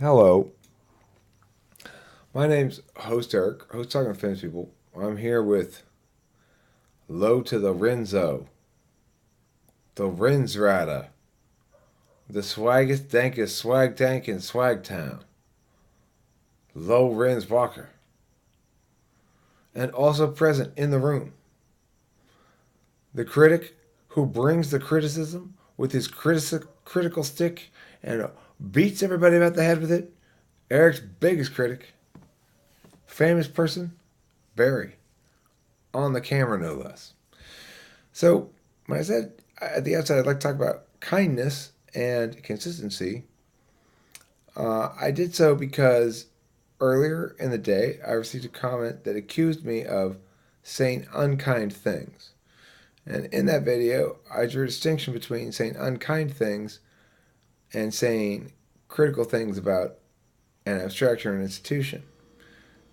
Hello, my name's Host Eric, host talking to famous people. I'm here with Low to the Renzo, the Renzrada, the swaggest, dankest swag tank in Swagtown, Low Renz Walker, and also present in the room, the critic who brings the criticism with his critical stick and beats everybody about the head with it, Eric's biggest critic, famous person, Barry, on the camera no less. So, when I said at the outset I'd like to talk about kindness and consistency, I did so because earlier in the day I received a comment that accused me of saying unkind things. And in that video, I drew a distinction between saying unkind things and saying critical things about an abstraction or an institution.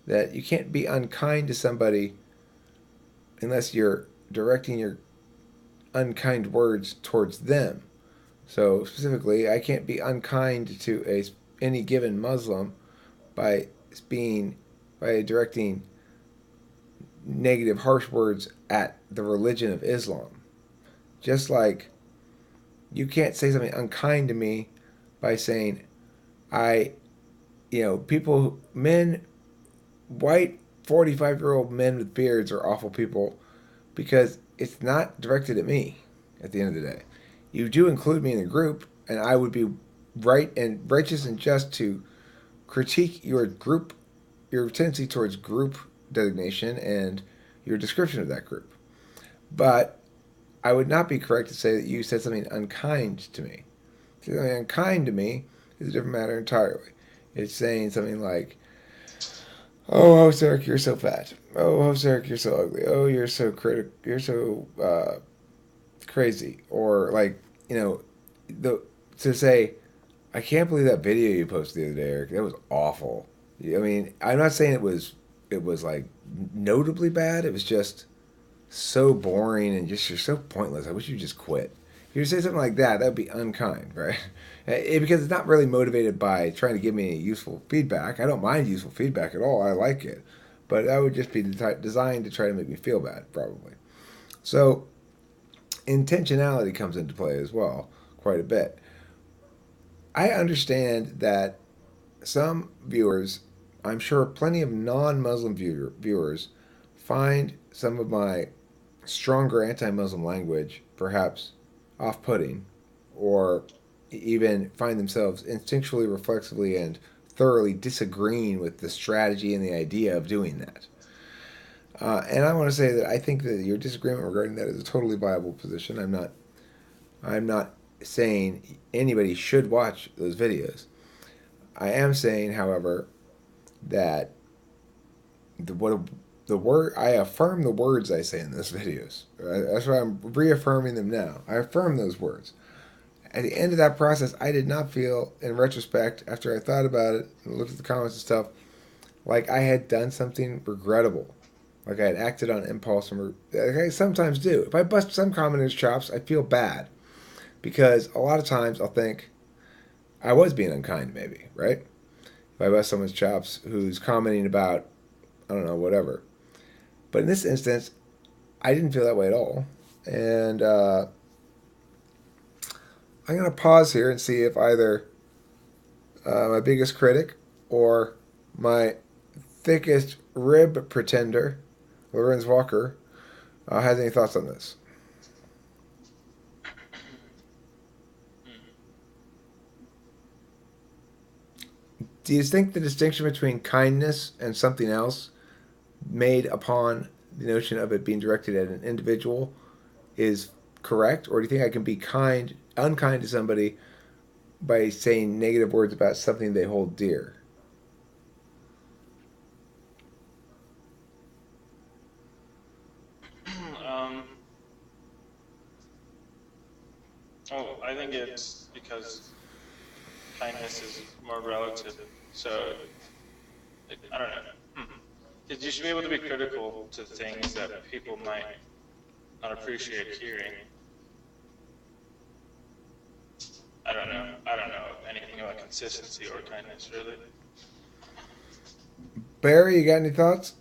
That you can't be unkind to somebody unless you're directing your unkind words towards them. So specifically, I can't be unkind to any given Muslim by being by directing negative, harsh words at the religion of Islam. Just like you can't say something unkind to me by saying I, people, men, white 45-year-old men with beards are awful people because it's not directed at me at the end of the day. You do include me in the group, and I would be right and righteous and just to critique your group, your tendency towards group designation and your description of that group. But I would not be correct to say that you said something unkind to me. Something unkind to me is a different matter entirely. It's saying something like, "Oh, Eric, you're so fat. Oh, Eric, you're so ugly. Oh, you're so You're so crazy." Or like, you know, the to say, "I can't believe that video you posted the other day, Eric. That was awful." I mean, I'm not saying it was like notably bad. It was just so boring and just you're so pointless. I wish you just quit. If you say something like that, that would be unkind, right? Because it's not really motivated by trying to give me useful feedback. I don't mind useful feedback at all. I like it, but that would just be designed to try to make me feel bad, probably. So intentionality comes into play as well, quite a bit. I understand that some viewers, I'm sure plenty of non-Muslim viewers, find some of my stronger anti-Muslim language perhaps off-putting, or even find themselves instinctually, reflexively, and thoroughly disagreeing with the strategy and the idea of doing that. And I want to say that I think that your disagreement regarding that is a totally viable position. I'm not saying anybody should watch those videos. I am saying, however, that what the word I affirm the words I say in those videos. That's why I'm reaffirming them now. I affirm those words. At the end of that process, I did not feel, in retrospect, after I thought about it and looked at the comments and stuff, like I had done something regrettable. Like I had acted on impulse, and like I sometimes do. If I bust some commenters' chops, I feel bad because a lot of times I'll think I was being unkind, maybe, right? If I bust someone's chops who's commenting about, I don't know, whatever. But in this instance, I didn't feel that way at all. And I'm going to pause here and see if either my biggest critic or my thickest rib pretender, Lorenz Walker, has any thoughts on this. Do you think the distinction between kindness and something else made upon the notion of it being directed at an individual is correct? Or do you think I can be unkind to somebody by saying negative words about something they hold dear? um, well, I think it's because kindness is more relative. So I don't know. Because you should be able to be critical to things that people might not appreciate hearing. I don't know. I don't know anything about consistency or kindness, really. Barry, you got any thoughts?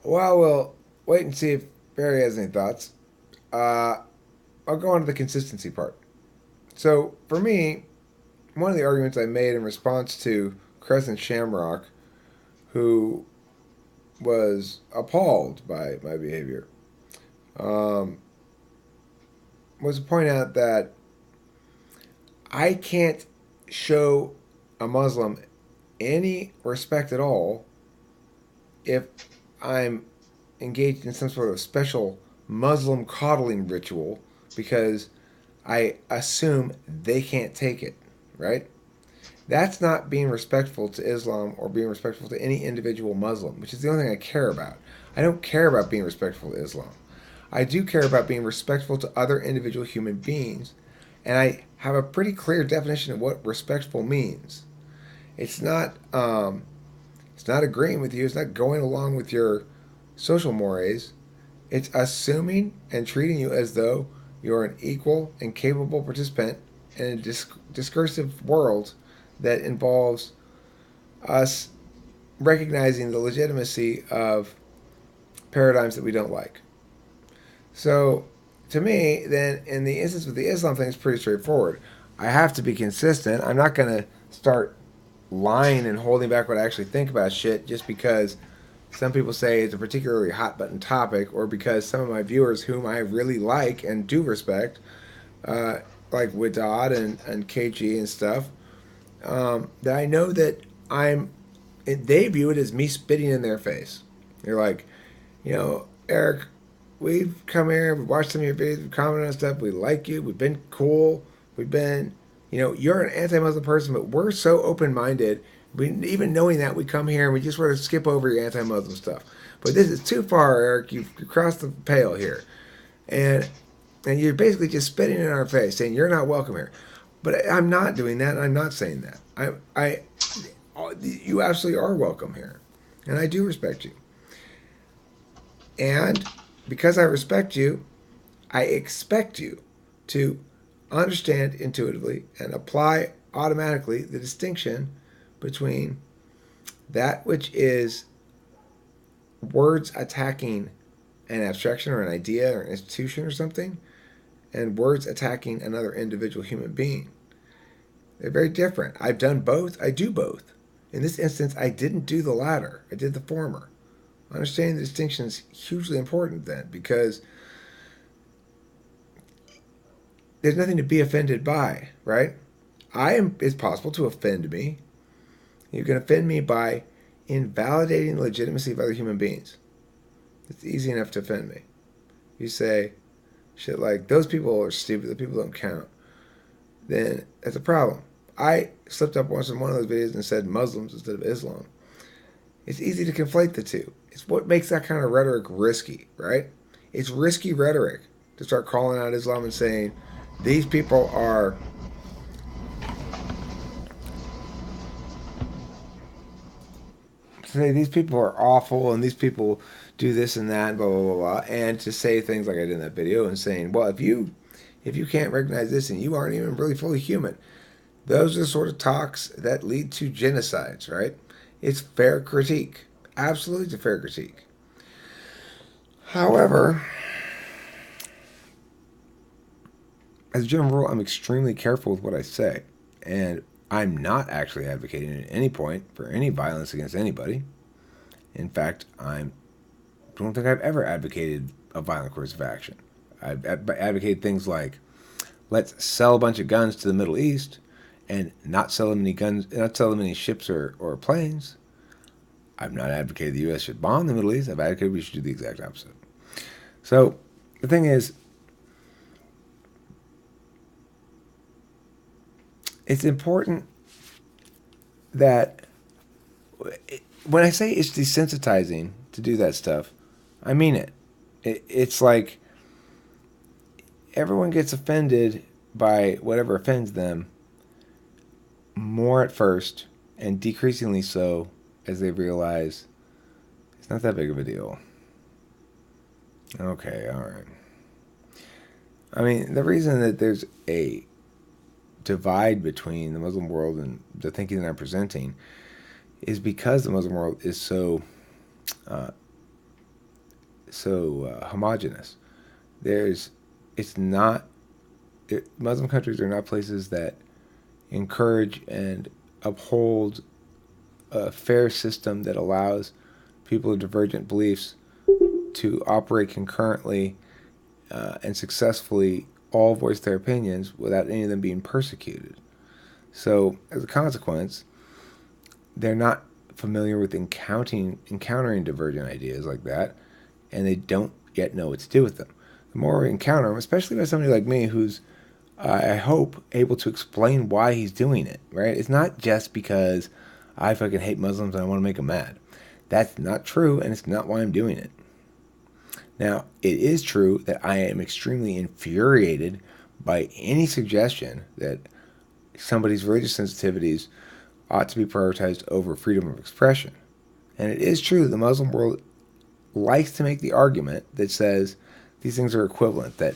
Well, we'll wait and see if Barry has any thoughts. I'll go on to the consistency part. So, for me, one of the arguments I made in response to Crescent Shamrock, who was appalled by my behavior, um, was to point out that I can't show a Muslim any respect at all if I'm engaged in some sort of special Muslim coddling ritual because I assume they can't take it, right? That's not being respectful to Islam or being respectful to any individual Muslim, which is the only thing I care about. I don't care about being respectful to Islam. I do care about being respectful to other individual human beings, and I have a pretty clear definition of what respectful means. It's not it's not agreeing with you. It's not going along with your social mores. It's assuming and treating you as though you're an equal and capable participant in a discursive world that involves us recognizing the legitimacy of paradigms that we don't like. So, to me, then, in the instance with the Islam thing, it's pretty straightforward. I have to be consistent. I'm not going to start lying and holding back what I actually think about shit just because some people say it's a particularly hot button topic or because some of my viewers, whom I really like and do respect, uh, like Widad and KG and stuff, that I know that they view it as me spitting in their face. They're like, Eric, we've come here, we've watched some of your videos, we've commented on stuff, we like you, we've been cool, we've been, you're an anti-Muslim person, but we're so open-minded, even knowing that, we come here and we just sort of skip over your anti-Muslim stuff. But this is too far, Eric, you've crossed the pale here. And you're basically just spitting in our face, saying you're not welcome here. But I'm not doing that, and I'm not saying that. You absolutely are welcome here. And I do respect you. And because I respect you, I expect you to understand intuitively and apply automatically the distinction between that which is words attacking an abstraction or an idea or an institution or something and words attacking another individual human being. They're very different. I've done both. I do both. In this instance, I didn't do the latter. I did the former. Understanding the distinction is hugely important then because there's nothing to be offended by, right? It's possible to offend me. You can offend me by invalidating the legitimacy of other human beings. It's easy enough to offend me. You say shit like, those people are stupid, the people don't count. Then that's a problem. I slipped up once in one of those videos and said Muslims instead of Islam. It's easy to conflate the two. It's what makes that kind of rhetoric risky, right? It's risky rhetoric to start calling out Islam and saying, these people are awful and these people do this and that and blah, blah, blah, blah. And to say things like I did in that video and saying, well, if you can't recognize this and you aren't even really fully human, those are the sort of talks that lead to genocides, right? It's fair critique. Absolutely, it's a fair critique. However, as a general rule, I'm extremely careful with what I say. And I'm not actually advocating at any point for any violence against anybody. In fact, I don't think I've ever advocated a violent course of action. I've advocated things like, let's sell a bunch of guns to the Middle East and not sell them any guns, not sell them any ships or planes. I've not advocated the U.S. should bomb the Middle East. I've advocated we should do the exact opposite. So the thing is, it's important that when I say it's desensitizing to do that stuff, I mean it. It's like everyone gets offended by whatever offends them more at first and decreasingly so as they realize it's not that big of a deal. Okay, all right. I mean, the reason that there's a divide between the Muslim world and the thinking that I'm presenting is because the Muslim world is so homogenous. Muslim countries are not places that encourage and uphold a fair system that allows people of divergent beliefs to operate concurrently and successfully all voice their opinions without any of them being persecuted. So, as a consequence, they're not familiar with encountering divergent ideas like that, and they don't yet know what to do with them. The more we encounter them, especially by somebody like me who's, I hope, able to explain why he's doing it, right? It's not just because I fucking hate Muslims and I want to make them mad. That's not true, and it's not why I'm doing it. Now, it is true that I am extremely infuriated by any suggestion that somebody's religious sensitivities ought to be prioritized over freedom of expression. And it is true that the Muslim world likes to make the argument that says these things are equivalent, that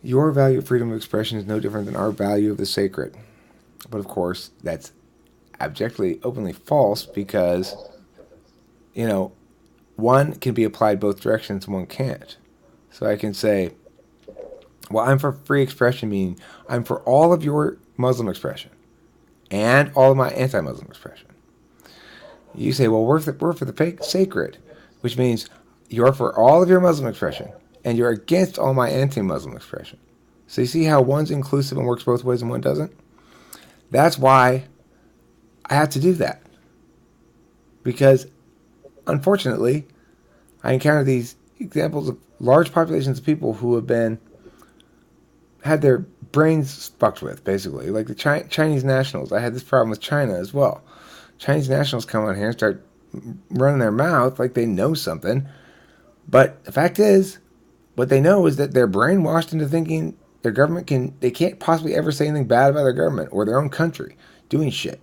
your value of freedom of expression is no different than our value of the sacred. But of course, that's abjectly, openly false because, one can be applied both directions and one can't. So I can say, well, I'm for free expression, meaning I'm for all of your Muslim expression and all of my anti-Muslim expression. You say, well, we're for the sacred, which means you're for all of your Muslim expression and you're against all my anti-Muslim expression. So you see how one's inclusive and works both ways and one doesn't? That's why I have to do that. Because, unfortunately, I encounter these examples of large populations of people who have had their brains fucked with, basically. Like the Chinese nationals. I had this problem with China as well. Chinese nationals come on here and start running their mouth like they know something. But the fact is, what they know is that they're brainwashed into thinking their government they can't possibly ever say anything bad about their government or their own country doing shit.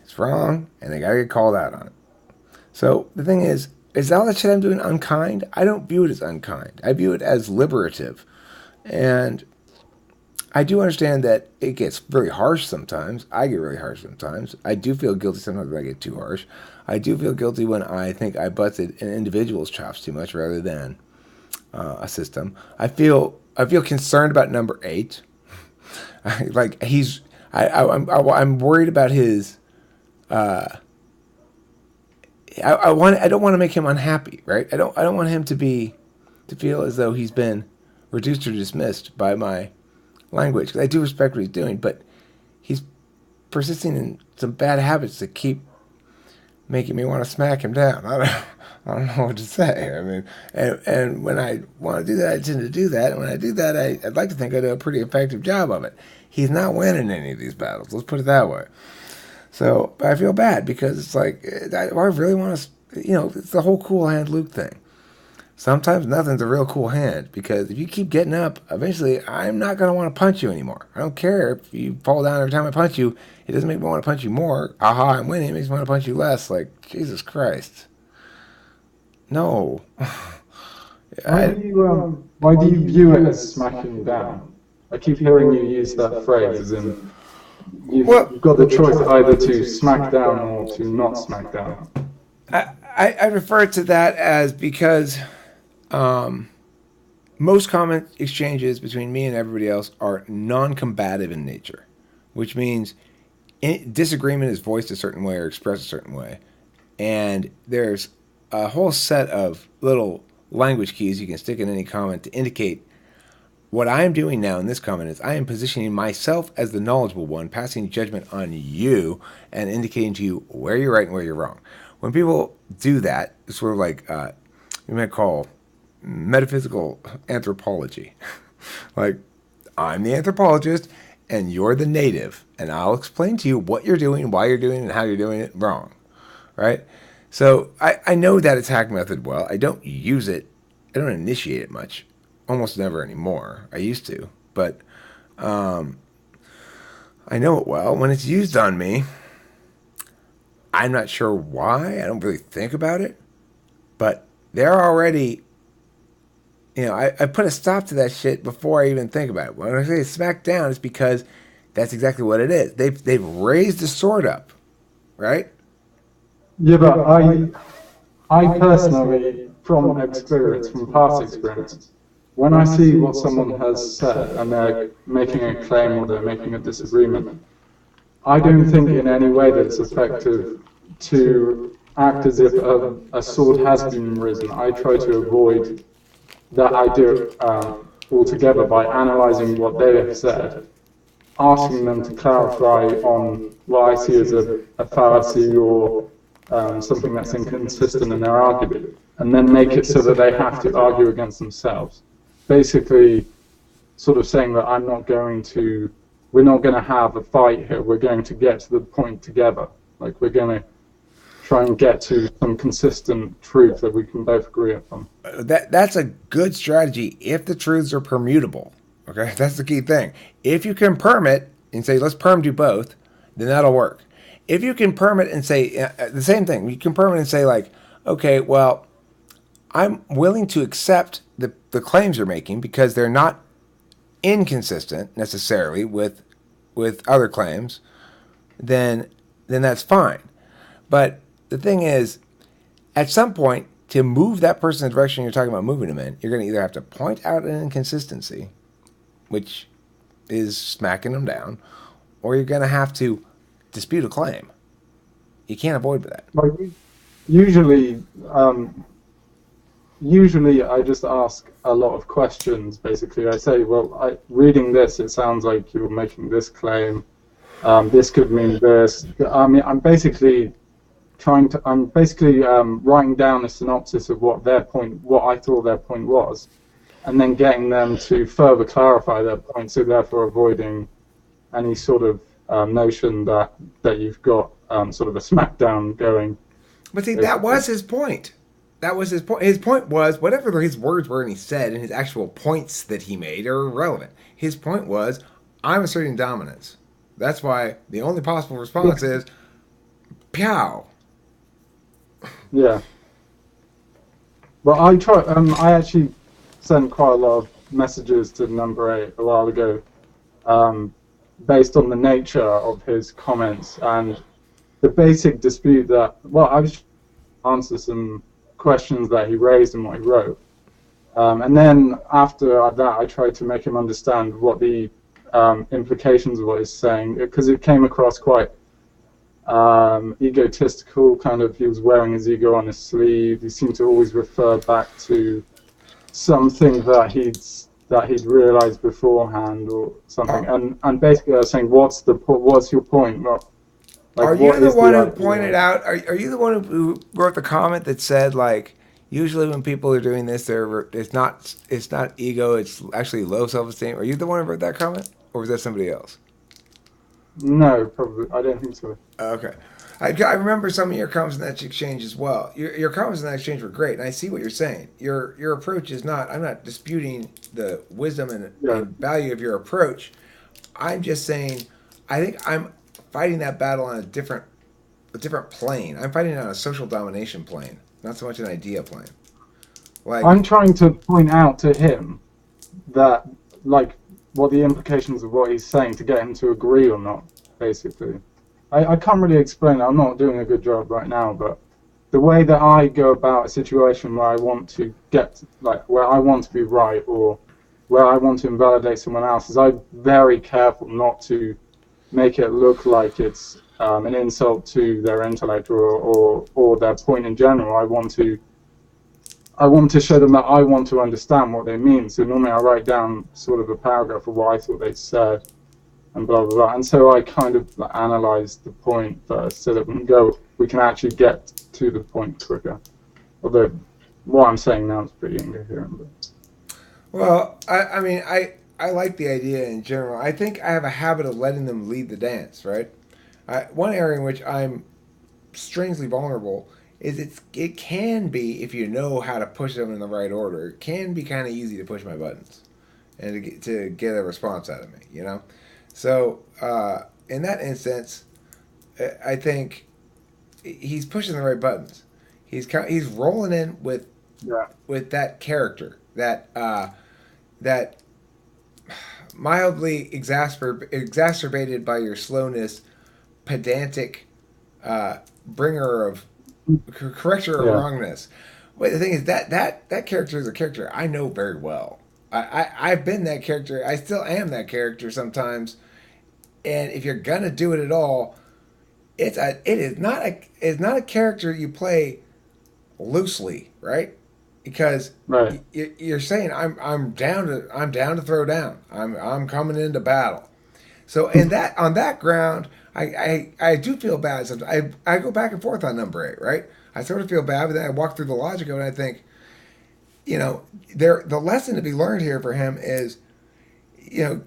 It's wrong, and they gotta get called out on it. So the thing is all that shit I'm doing unkind? I don't view it as unkind. I view it as liberative. And I do understand that it gets really harsh sometimes. I get really harsh sometimes. I do feel guilty sometimes when I get too harsh. I do feel guilty when I think I busted an individual's chops too much rather than a system. I feel concerned about number 8. I'm worried about his. I don't want to make him unhappy, right? I don't want him to feel as though he's been reduced or dismissed by my language. 'Cause I do respect what he's doing, but he's persisting in some bad habits that keep making me want to smack him down. I don't know what to say. I mean, and when I want to do that, I tend to do that. And when I do that, I'd like to think I do a pretty effective job of it. He's not winning any of these battles. Let's put it that way. So I feel bad because it's like, I really want to, it's the whole cool hand Luke thing. Sometimes nothing's a real cool hand because if you keep getting up, eventually I'm not going to want to punch you anymore. I don't care if you fall down every time I punch you. It doesn't make me want to punch you more. Aha, I'm winning. It makes me want to punch you less. Like, Jesus Christ. No. Why do you view it as smacking down? I keep hearing you use that phrase as in you've got the choice either to smack down or to not smack down. I refer to that as because most comment exchanges between me and everybody else are non-combative in nature, which means disagreement is voiced a certain way or expressed a certain way. And there's a whole set of little language keys you can stick in any comment to indicate what I am doing now in this comment is I am positioning myself as the knowledgeable one, passing judgment on you and indicating to you where you're right and where you're wrong. When people do that, it's sort of like you might call metaphysical anthropology. Like, I'm the anthropologist and you're the native, and I'll explain to you what you're doing, why you're doing it, and how you're doing it wrong, right? So I know that attack method well. I don't use it. I don't initiate it much. Almost never anymore. I used to, but I know it well. When it's used on me, I'm not sure why. I don't really think about it, but they're already, I put a stop to that shit before I even think about it. When I say smack down, it's because That's exactly what it is. They've raised the sword up, right? Yeah, but I personally, from experience, from past experience, when I see what someone has said and they're making a claim or they're making a disagreement, I don't think in any way that it's effective to act as if a sword has been risen. I try to avoid that idea altogether by analyzing what they have said, asking them to clarify on what I see as a fallacy or something that's inconsistent in their argument, and then make it so that they have to argue against themselves. Basically, sort of saying that we're not going to have a fight here. We're going to get to the point together. Like, we're going to try and get to some consistent truth that we can both agree upon. That's a good strategy if the truths are permutable. Okay, that's the key thing. If you can perm it and say, let's perm do both, then that'll work. If you can perm it and say the same thing, you can perm it and say, like, okay, well, I'm willing to accept the claims you're making because they're not inconsistent necessarily with other claims, then that's fine. But the thing is, at some point, to move that person in the direction you're talking about moving them in, you're going to either have to point out an inconsistency, which is smacking them down, or you're going to have to dispute a claim. You can't avoid that. Like, usually, usually I just ask a lot of questions. Basically, I say, well, reading this, it sounds like you're making this claim. This could mean this. I mean, I'm basically writing down a synopsis of what I thought their point was, and then getting them to further clarify their point, so therefore avoiding any sort of notion that you've got sort of a smackdown going. But see, that was his point. That was his point. His point was, whatever his words were and he said, and his actual points that he made are irrelevant. His point was, I'm asserting dominance. That's why the only possible response is, pow. Yeah. Well, I actually sent quite a lot of messages to number 8 a while ago, based on the nature of his comments and the basic dispute that, well, I was trying to answer some questions that he raised in what he wrote. And then after that, I tried to make him understand what the implications of what he's saying, because it came across quite egotistical, kind of. He was wearing his ego on his sleeve. He seemed to always refer back to something that he'd realized beforehand or something. And basically I was saying, what's your point? Well, like, are you the one who pointed out, are you the one who wrote the comment that said, like, usually when people are doing this, it's not ego, it's actually low self-esteem? Are you the one who wrote that comment, or was that somebody else? No, probably. I don't think so. Okay. I remember some of your comments in that exchange as well. Your comments in that exchange were great, and I see what you're saying. Your approach is not, I'm not disputing the wisdom and value of your approach. I'm just saying, I think I'm fighting that battle on a different plane. I'm fighting it on a social domination plane, not so much an idea plane. Like, I'm trying to point out to him that, like, what the implications of what he's saying to get him to agree or not, basically. I can't really explain it. I'm not doing a good job right now, but the way that I go about a situation where I want to where I want to be right or where I want to invalidate someone else, is I'm very careful not to make it look like it's an insult to their intellect or their point in general. I want to show them that I want to understand what they mean. So normally I write down sort of a paragraph of what I thought they said and blah, blah, blah. And so I kind of analyze the point first so that we can actually get to the point quicker. Although what I'm saying now is pretty incoherent. But. Well, I mean, I like the idea in general. I think I have a habit of letting them lead the dance, right? One area in which I'm strangely vulnerable is it can be, if you know how to push them in the right order, it can be kind of easy to push my buttons and to get a response out of me, you know? So in that instance, I think he's pushing the right buttons. He's rolling in with that character, that mildly exacerbated by your slowness, pedantic bringer of corrector of Yeah. wrongness. But the thing is that character is a character I know very well. I've been that character. I still am that character sometimes. And if you're gonna do it at all, it's not a character you play loosely, right? Because Right. you're saying I'm down to throw down. I'm coming into battle. So in that on that ground, I do feel bad sometimes. I go back and forth on number 8, right? I sort of feel bad, but then I walk through the logic of it and I think, the lesson to be learned here for him is,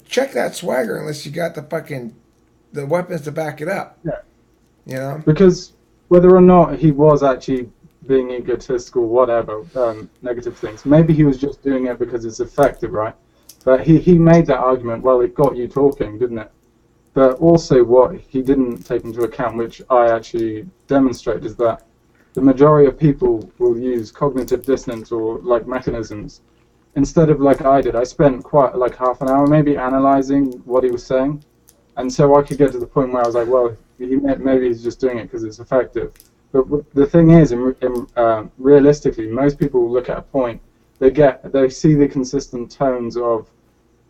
check that swagger unless you got the weapons to back it up. Yeah. You know? Because whether or not he was actually being egotistical, whatever, negative things, maybe he was just doing it because it's effective, right? But he made that argument, well, it got you talking, didn't it? But also what he didn't take into account, which I actually demonstrate, is that the majority of people will use cognitive dissonance or like mechanisms instead of like I did. I spent quite like half an hour maybe analyzing what he was saying, and so I could get to the point where I was like, well, maybe he's just doing it because it's effective. But the thing is, realistically, most people will look at a point, they see the consistent tones of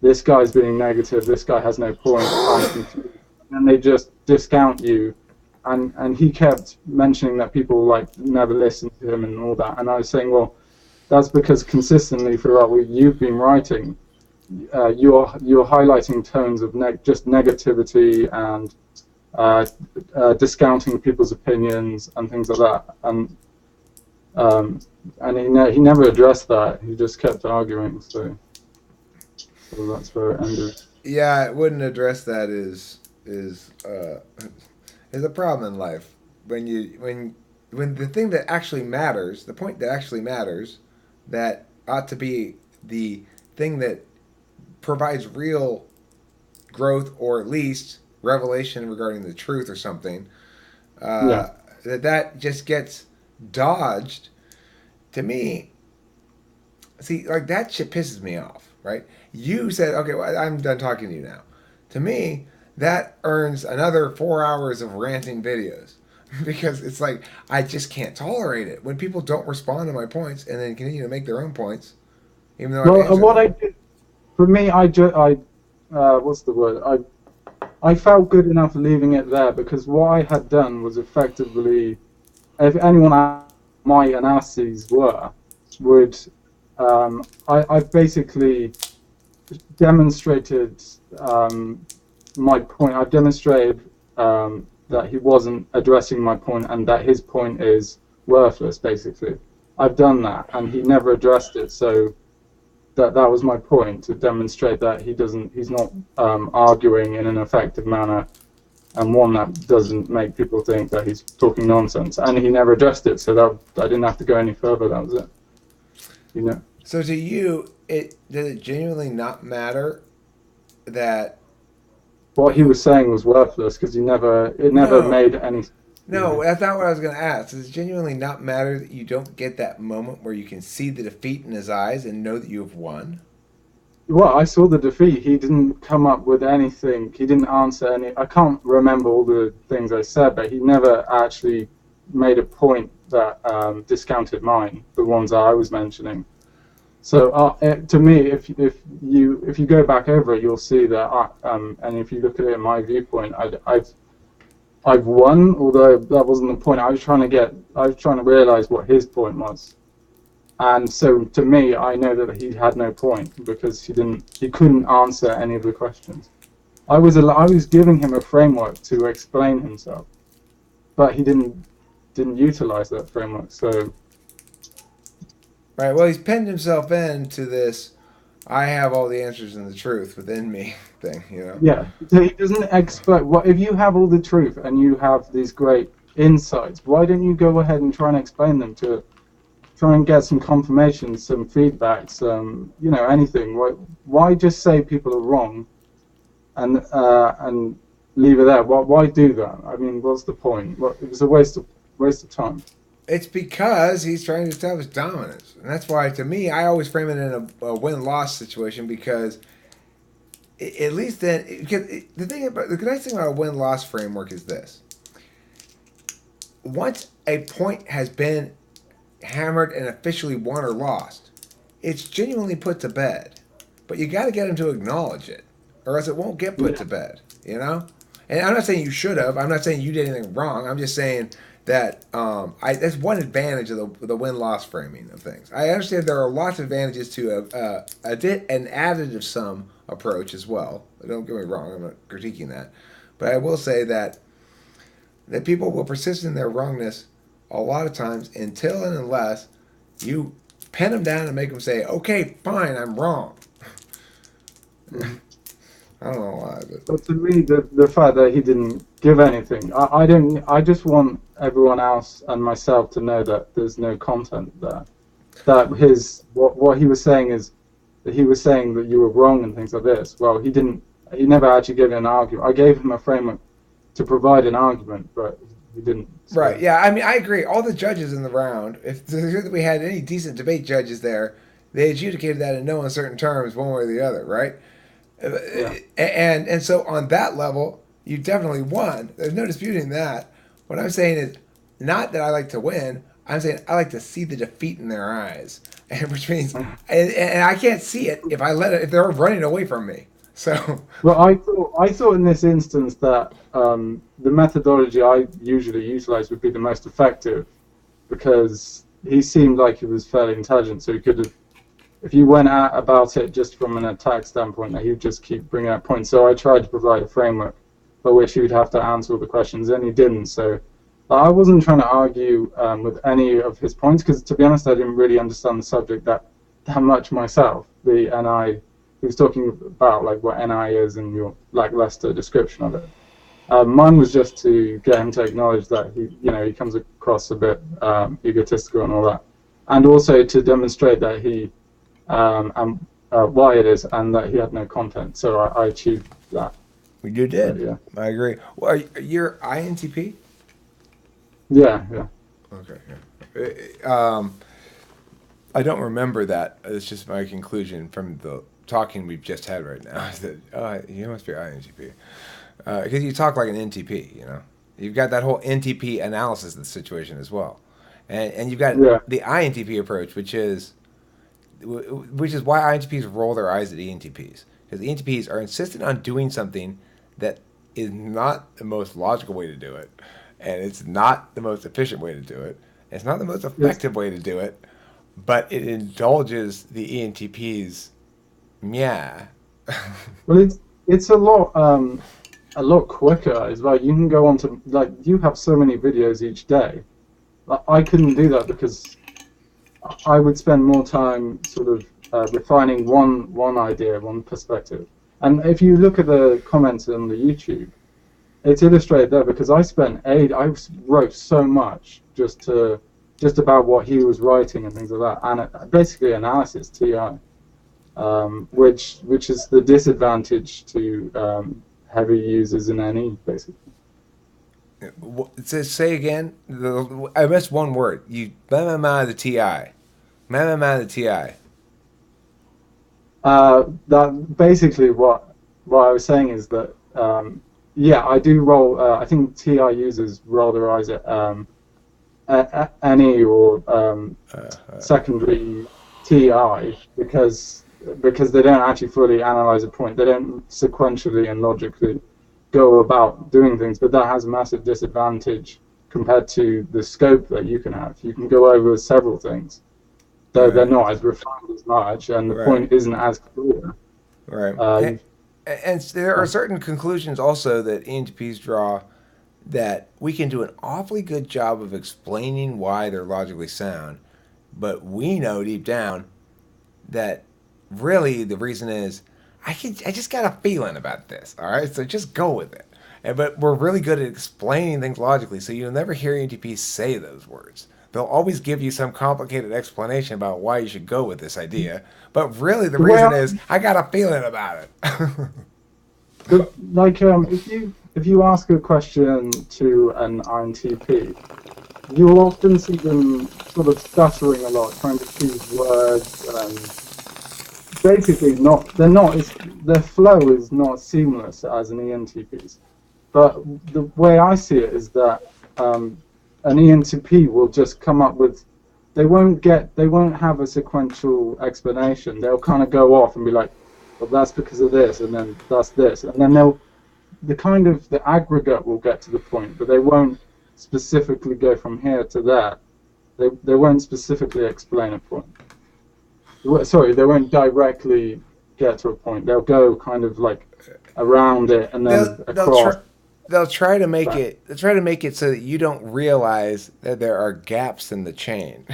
this guy's being negative, this guy has no point, I'm confused, and they just discount you. And he kept mentioning that people like never listen to him and all that, and I was saying, well, that's because consistently throughout what you've been writing, you're highlighting tones of just negativity and discounting people's opinions and things like that, and he never addressed that. He just kept arguing. So that's where it ended. Yeah, I wouldn't address that is a problem in life when the thing that actually matters, the point that actually matters, that ought to be the thing that provides real growth or at least revelation regarding the truth or something, Yeah. that just gets dodged. To me, see, like that shit pisses me off, right? You said, okay, well, I'm done talking to you now. To me, that earns another 4 hours of ranting videos because it's like I just can't tolerate it when people don't respond to my points and then continue to make their own points, even though I've Well, answered what I them. did for me, what's the word? I felt good enough leaving it there because what I had done was effectively, if anyone asked what my analyses would I basically demonstrated my point. I've demonstrated that he wasn't addressing my point and that his point is worthless, basically. I've done that, and he never addressed it, so that was my point, to demonstrate that he's not arguing in an effective manner, and one that doesn't make people think that he's talking nonsense. And he never addressed it, so that I didn't have to go any further. That was it. You know. So to you, does it genuinely not matter that What he who? was saying was worthless because it never No, made any. no, that's not what I was going to ask. Does it genuinely not matter that you don't get that moment where you can see the defeat in his eyes and know that you have won? Well, I saw the defeat. He didn't come up with anything. He didn't answer any. I can't remember all the things I said, but he never actually made a point that discounted mine, the ones that I was mentioning. So to me, if you go back over it, you'll see that. And if you look at it in my viewpoint, I've won, although that wasn't the point. I was trying to realize what his point was. And so to me, I know that he had no point because he couldn't answer any of the questions. I was giving him a framework to explain himself, but he didn't utilize that framework. So Right. Well, he's penned himself into this I have all the answers and the truth within me thing, you know? yeah, so he doesn't explain. What if you have all the truth and you have these great insights? Why don't you go ahead and try and explain them to try and get some confirmation, some feedback, some anything? Why just say people are wrong and leave it there? Why do that? I mean, what's the point? It was a waste of time. It's because he's trying to establish dominance. And that's why, to me, I always frame it in a win loss situation because at least then, because the nice thing about a win-loss framework is this: once a point has been hammered and officially won or lost, it's genuinely put to bed. But you got to get them to acknowledge it, or else it won't get put to bed. You know. And I'm not saying you should have. I'm not saying you did anything wrong. I'm just saying that that's one advantage of the win-loss framing of things. I understand there are lots of advantages to an additive sum approach as well. Don't get me wrong. I'm not critiquing that. But I will say that people will persist in their wrongness a lot of times until and unless you pin them down and make them say, okay, fine, I'm wrong. I don't know why, but to me, the fact that he didn't give anything, I just want everyone else and myself to know that there's no content there. That what he was saying is that he was saying that you were wrong and things like this. Well, he never actually gave an argument. I gave him a framework to provide an argument, but he didn't. So. Right? Yeah, I mean, I agree. All the judges in the round, if we had any decent debate judges there, they adjudicated that in no uncertain terms, one way or the other, right? Yeah. And so on that level, you definitely won. There's no disputing that. What I'm saying is not that I like to win. I'm saying I like to see the defeat in their eyes, and which means and I can't see it if they're running away from me. So well, I thought in this instance that the methodology I usually utilize would be the most effective, because he seemed like he was fairly intelligent, so he could have. If you went out about it just from an attack standpoint, he would just keep bringing up points. So I tried to provide a framework by which he would have to answer all the questions, and he didn't. So I wasn't trying to argue with any of his points, because to be honest, I didn't really understand the subject that much myself. The NI, he was talking about like what NI is and your lackluster description of it. Mine was just to get him to acknowledge that he comes across a bit egotistical and all that, and also to demonstrate that he. And why it is, and that he had no content. So I achieved that. You did. Yeah, I agree. Well, you're INTP? Yeah. Okay. Yeah. I don't remember that. It's just my conclusion from the talking we've just had right now. Is that you must be INTP because you talk like an NTP. You know, you've got that whole NTP analysis of the situation as well, and you've got the INTP approach, which is why INTPs roll their eyes at ENTPs. Because ENTPs are insistent on doing something that is not the most logical way to do it, and it's not the most efficient way to do it. It's not the most effective way to do it, but it indulges the ENTPs. Yeah. Well, it's a lot quicker. It's like you can go on to you have so many videos each day. I couldn't do that because I would spend more time sort of refining one idea, one perspective. And if you look at the comments on the YouTube, it's illustrated there because I wrote so much just about what he was writing and things like that, and basically analysis TI, which is the disadvantage to heavy users in NE basically. Say again. I missed one word. You the TI. The TI. That basically what I was saying is that I do roll. I think TI users roll their eyes at any or secondary TI because they don't actually fully analyze a point. They don't sequentially and logically go about doing things, but that has a massive disadvantage compared to the scope that you can have. You can go over several things. Though they're not as refined as much, and the point isn't as clear. Right. And there are certain conclusions also that ENTPs draw that we can do an awfully good job of explaining why they're logically sound, but we know deep down that really the reason is I just got a feeling about this. All right, so just go with it. But we're really good at explaining things logically, so you'll never hear ENTPs say those words. They'll always give you some complicated explanation about why you should go with this idea. But really the reason is, I got a feeling about it. If you ask a question to an INTP, you'll often see them sort of stuttering a lot, trying to choose words. basically not. They're not. Their flow is not seamless as an ENTP's. But the way I see it is that an ENTP will just come up with. They won't have a sequential explanation. They'll kind of go off and be like, well, that's because of this, and then that's this, and then the aggregate will get to the point, but they won't specifically go from here to there. They won't specifically explain a point. Sorry, they won't directly get to a point. They'll go kind of like around it and then across. They'll try to make it. They'll try to make it so that you don't realize that there are gaps in the chain.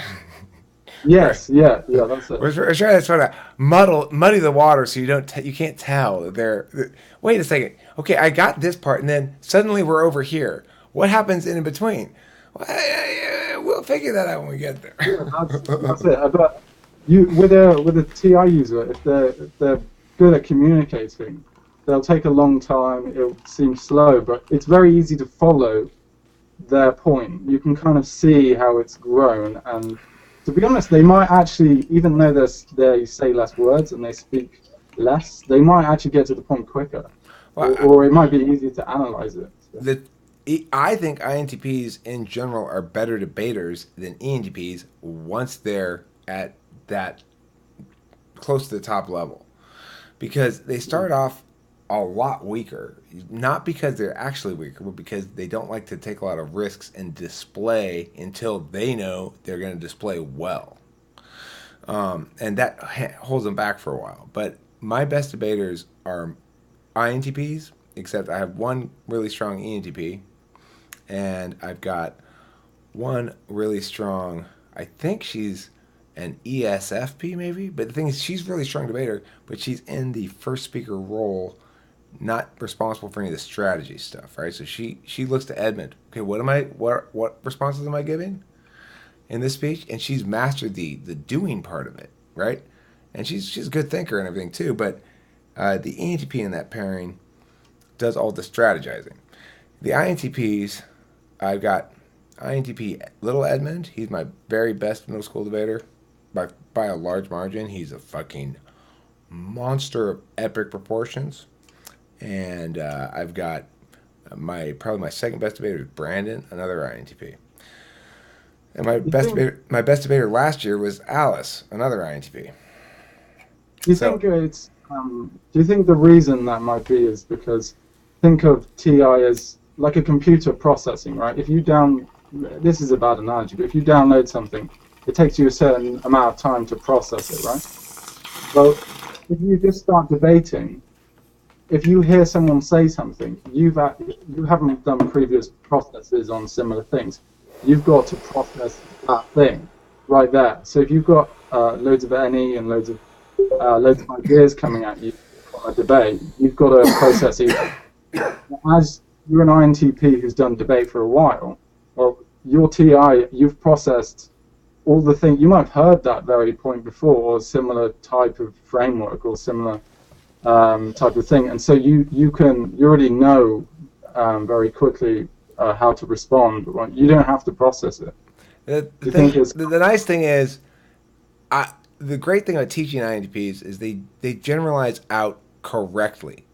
Yes, right. Yeah, that's it. We're trying to sort of muddy the water so you can't tell that they're. Wait a second. Okay, I got this part, and then suddenly we're over here. What happens in between? Well, we'll figure that out when we get there. Yeah, that's it. But with a TI user, if they're good at communicating, they'll take a long time. It'll seem slow, but it's very easy to follow their point. You can kind of see how it's grown, and to be honest, they might actually, even though they say less words and they speak less, they might actually get to the point quicker, or it might be easier to analyze it. So. I think INTPs in general are better debaters than ENTPs once they're at that close to the top level, because they start off a lot weaker, not because they're actually weaker, but because they don't like to take a lot of risks and display until they know they're going to display well. And that holds them back for a while. But my best debaters are INTPs, except I have one really strong ENTP, and I've got one really strong, I think she's an ESFP maybe, but the thing is she's a really strong debater, but she's in the first speaker role, not responsible for any of the strategy stuff, right? So she looks to Edmund. Okay, what responses am I giving in this speech? And she's mastered the doing part of it, right? And she's a good thinker and everything too. But the ENTP in that pairing does all the strategizing. The INTPs, I've got INTP Little Edmund. He's my very best middle school debater by a large margin. He's a fucking monster of epic proportions. And I've got probably my second best debater is Brandon, another INTP. And my best debater last year was Alice, another INTP. Do you think the reason that might be is because think of TI as like a computer processing, right? This is a bad analogy, but if you download something, it takes you a certain amount of time to process it, right? Well, if you just start debating, if you hear someone say something, you haven't done previous processes on similar things. You've got to process that thing right there. So if you've got loads of NE and loads of ideas coming at you on a debate, you've got to process it. As you're an INTP who's done debate for a while, well, your TI, you've processed all the things. You might have heard that very point before, or similar type of framework, or similar type of thing, and so you already know very quickly how to respond. You don't have to process it. The nice thing is, the great thing about teaching INTPs is they generalize out correctly.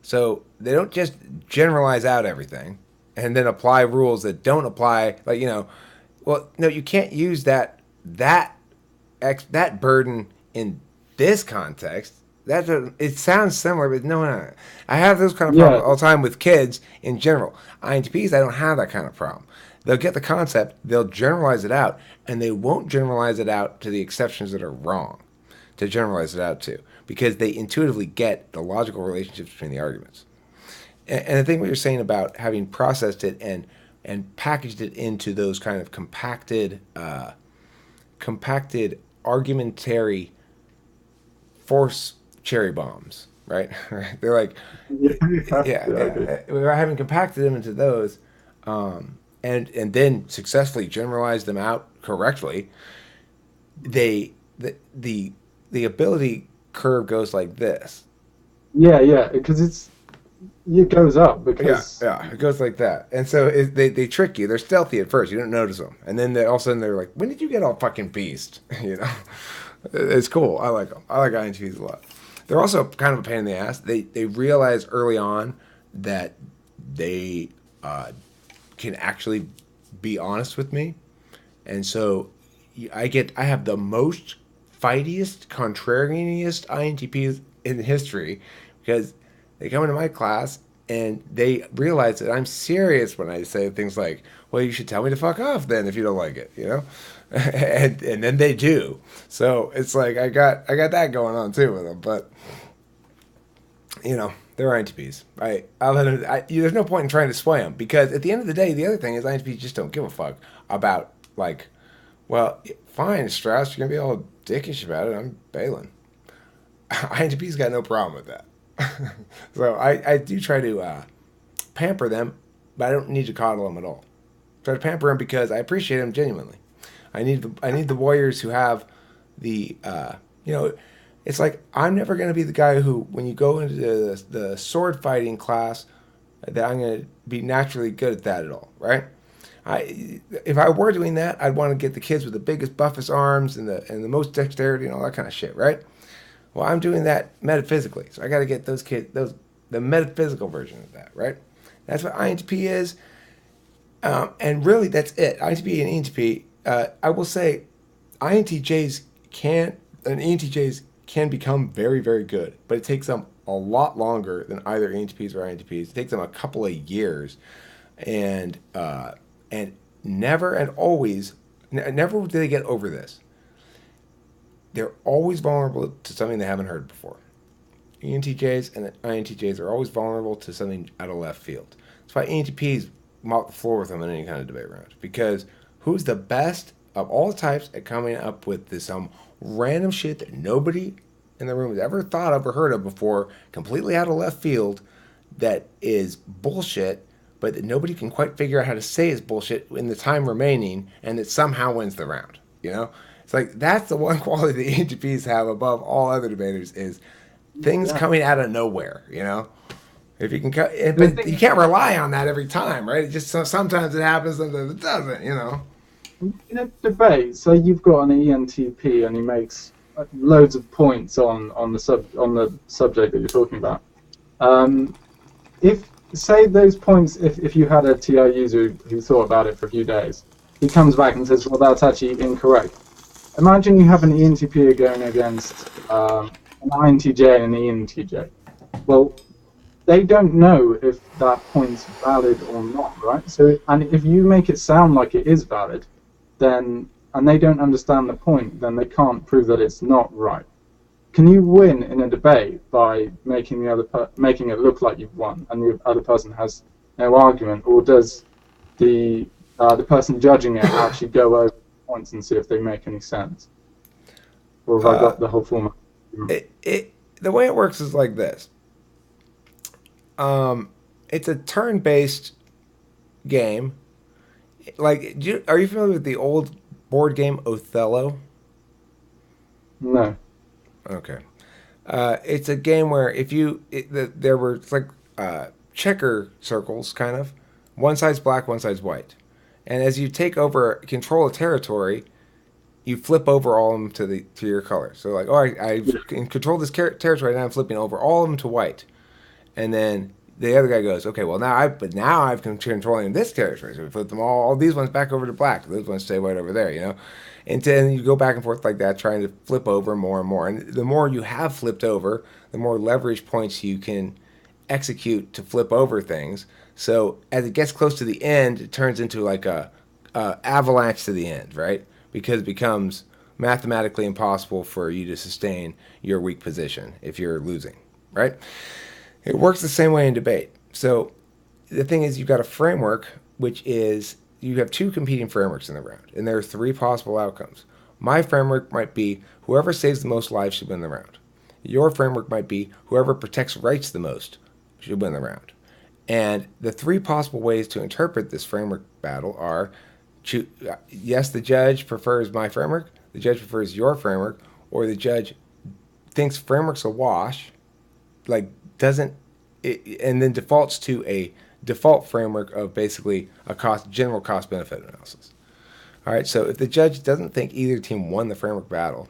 So they don't just generalize out everything and then apply rules that don't apply. Like, well, no, you can't use that burden in this context. It sounds similar, but no. I have those kind of problems all the time with kids in general. INTPs, I don't have that kind of problem. They'll get the concept, they'll generalize it out, and they won't generalize it out to the exceptions that are wrong to generalize it out to, because they intuitively get the logical relationships between the arguments. And I think what you're saying about having processed it and packaged it into those kind of compacted argumentary force cherry bombs, right? They're like, we're having compacted them into those, and then successfully generalized them out correctly. The ability curve goes like this. Yeah, because it goes up because it goes like that, and so they trick you. They're stealthy at first. You don't notice them, and then all of a sudden they're like, "When did you get all fucking beast?" It's cool. I like them. I like INTPs a lot. They're also kind of a pain in the ass. They realize early on that they can actually be honest with me, and so I have the most fightiest, contrarianest INTPs in history because they come into my class and they realize that I'm serious when I say things like, "Well, you should tell me to fuck off then if you don't like it," and then they do. So it's like I got that going on too with them, but they're INTPs. I'll let them, there's no point in trying to sway them because at the end of the day, the other thing is INTPs just don't give a fuck about like, well, fine, Strauss, you're gonna be all dickish about it. I'm bailing. INTPs got no problem with that. So I do try to pamper them, but I don't need to coddle them at all. Try to pamper them because I appreciate them genuinely. I need the warriors who have the it's like I'm never going to be the guy who, when you go into the sword fighting class, that I'm going to be naturally good at that at all, right? If I were doing that, I'd want to get the kids with the biggest, buffest arms and the most dexterity and all that kind of shit, right? Well, I'm doing that metaphysically, so I got to get those kids the metaphysical version of that, right? That's what INTP is, and really that's it. INTP and ENTP. I will say, INTJs and ENTJs can become very, very good, but it takes them a lot longer than either ENTPs or INTPs. It takes them a couple of years, and never and always, never do they get over this. They're always vulnerable to something they haven't heard before. ENTJs and INTJs are always vulnerable to something out of left field. That's why ENTPs mop the floor with them in any kind of debate round. Because who's the best of all types at coming up with this random shit that nobody in the room has ever thought of or heard of before, completely out of left field, that is bullshit, but that nobody can quite figure out how to say is bullshit in the time remaining, and that somehow wins the round. It's like that's the one quality the ENTPs have above all other debaters is things coming out of nowhere. If you can, but you can't rely on that every time, right? It just sometimes it happens, sometimes it doesn't. In a debate, so you've got an ENTP and he makes loads of points on the subject that you're talking about. If say those points, if you had a TI user who thought about it for a few days, he comes back and says, "Well, that's actually incorrect." Imagine you have an ENTP going against an INTJ and an ENTJ. Well, they don't know if that point's valid or not, right? So, and if you make it sound like it is valid, then, and they don't understand the point, then they can't prove that it's not right. Can you win in a debate by making making it look like you've won, and the other person has no argument, or does the person judging it actually go over points and see if they make any sense? Or have I got the whole format? The way it works is like this. It's a turn-based game. Like, are you familiar with the old board game Othello? No. Okay. It's a game where there were checker circles, kind of. One side's black, one side's white. And as you take over control of territory, you flip over all of them to your color. So like, I can control this territory, and I'm flipping over all of them to white. And then the other guy goes, okay, well now I've controlling this territory. So we flip them all these ones back over to black. Those ones stay white over there, And then you go back and forth like that, trying to flip over more and more. And the more you have flipped over, the more leverage points you can execute to flip over things. So as it gets close to the end, it turns into like a avalanche to the end, right? Because it becomes mathematically impossible for you to sustain your weak position if you're losing, right? It works the same way in debate. So the thing is, you've got a framework, which is you have two competing frameworks in the round, and there are three possible outcomes. My framework might be whoever saves the most lives should win the round. Your framework might be whoever protects rights the most should win the round. And the three possible ways to interpret this framework battle are, yes, the judge prefers my framework, the judge prefers your framework, or the judge thinks framework's a wash, and then defaults to a default framework of basically a general cost benefit analysis. All right, so if the judge doesn't think either team won the framework battle,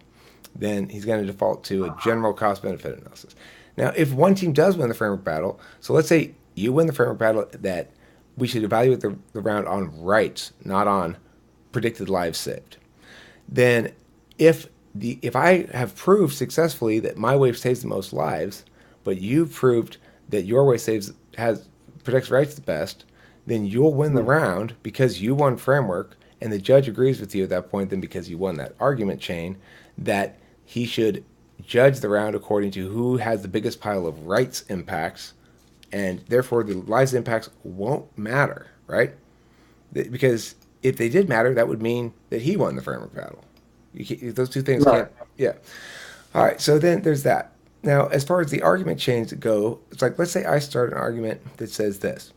then he's going to default to a general cost-benefit analysis. Now, if one team does win the framework battle, so let's say you win the framework battle, that we should evaluate the round on rights, not on predicted lives saved. Then if I have proved successfully that my wave saves the most lives, but you've proved that your wave protects rights the best, then you'll win the round because you won framework, and the judge agrees with you at that point, then because you won that argument chain, that he should judge the round according to who has the biggest pile of rights impacts, and therefore the lives impacts won't matter, right? Because if they did matter, that would mean that he won the framework battle. Those two things can't, yeah. All right, so then there's that. Now, as far as the argument chains go, it's like, let's say I start an argument that says this.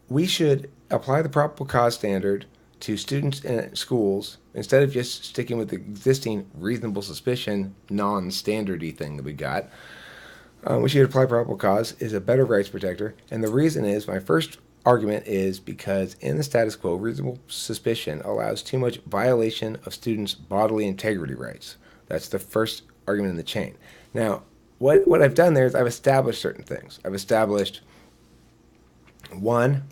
We should apply the probable cause standard to students in schools instead of just sticking with the existing reasonable suspicion non-standardy thing that we got. We should apply probable cause is a better rights protector, and the reason is, my first argument is because in the status quo, reasonable suspicion allows too much violation of students' bodily integrity rights. That's the first argument in the chain. Now, what I've done there is I've established certain things. I've established one,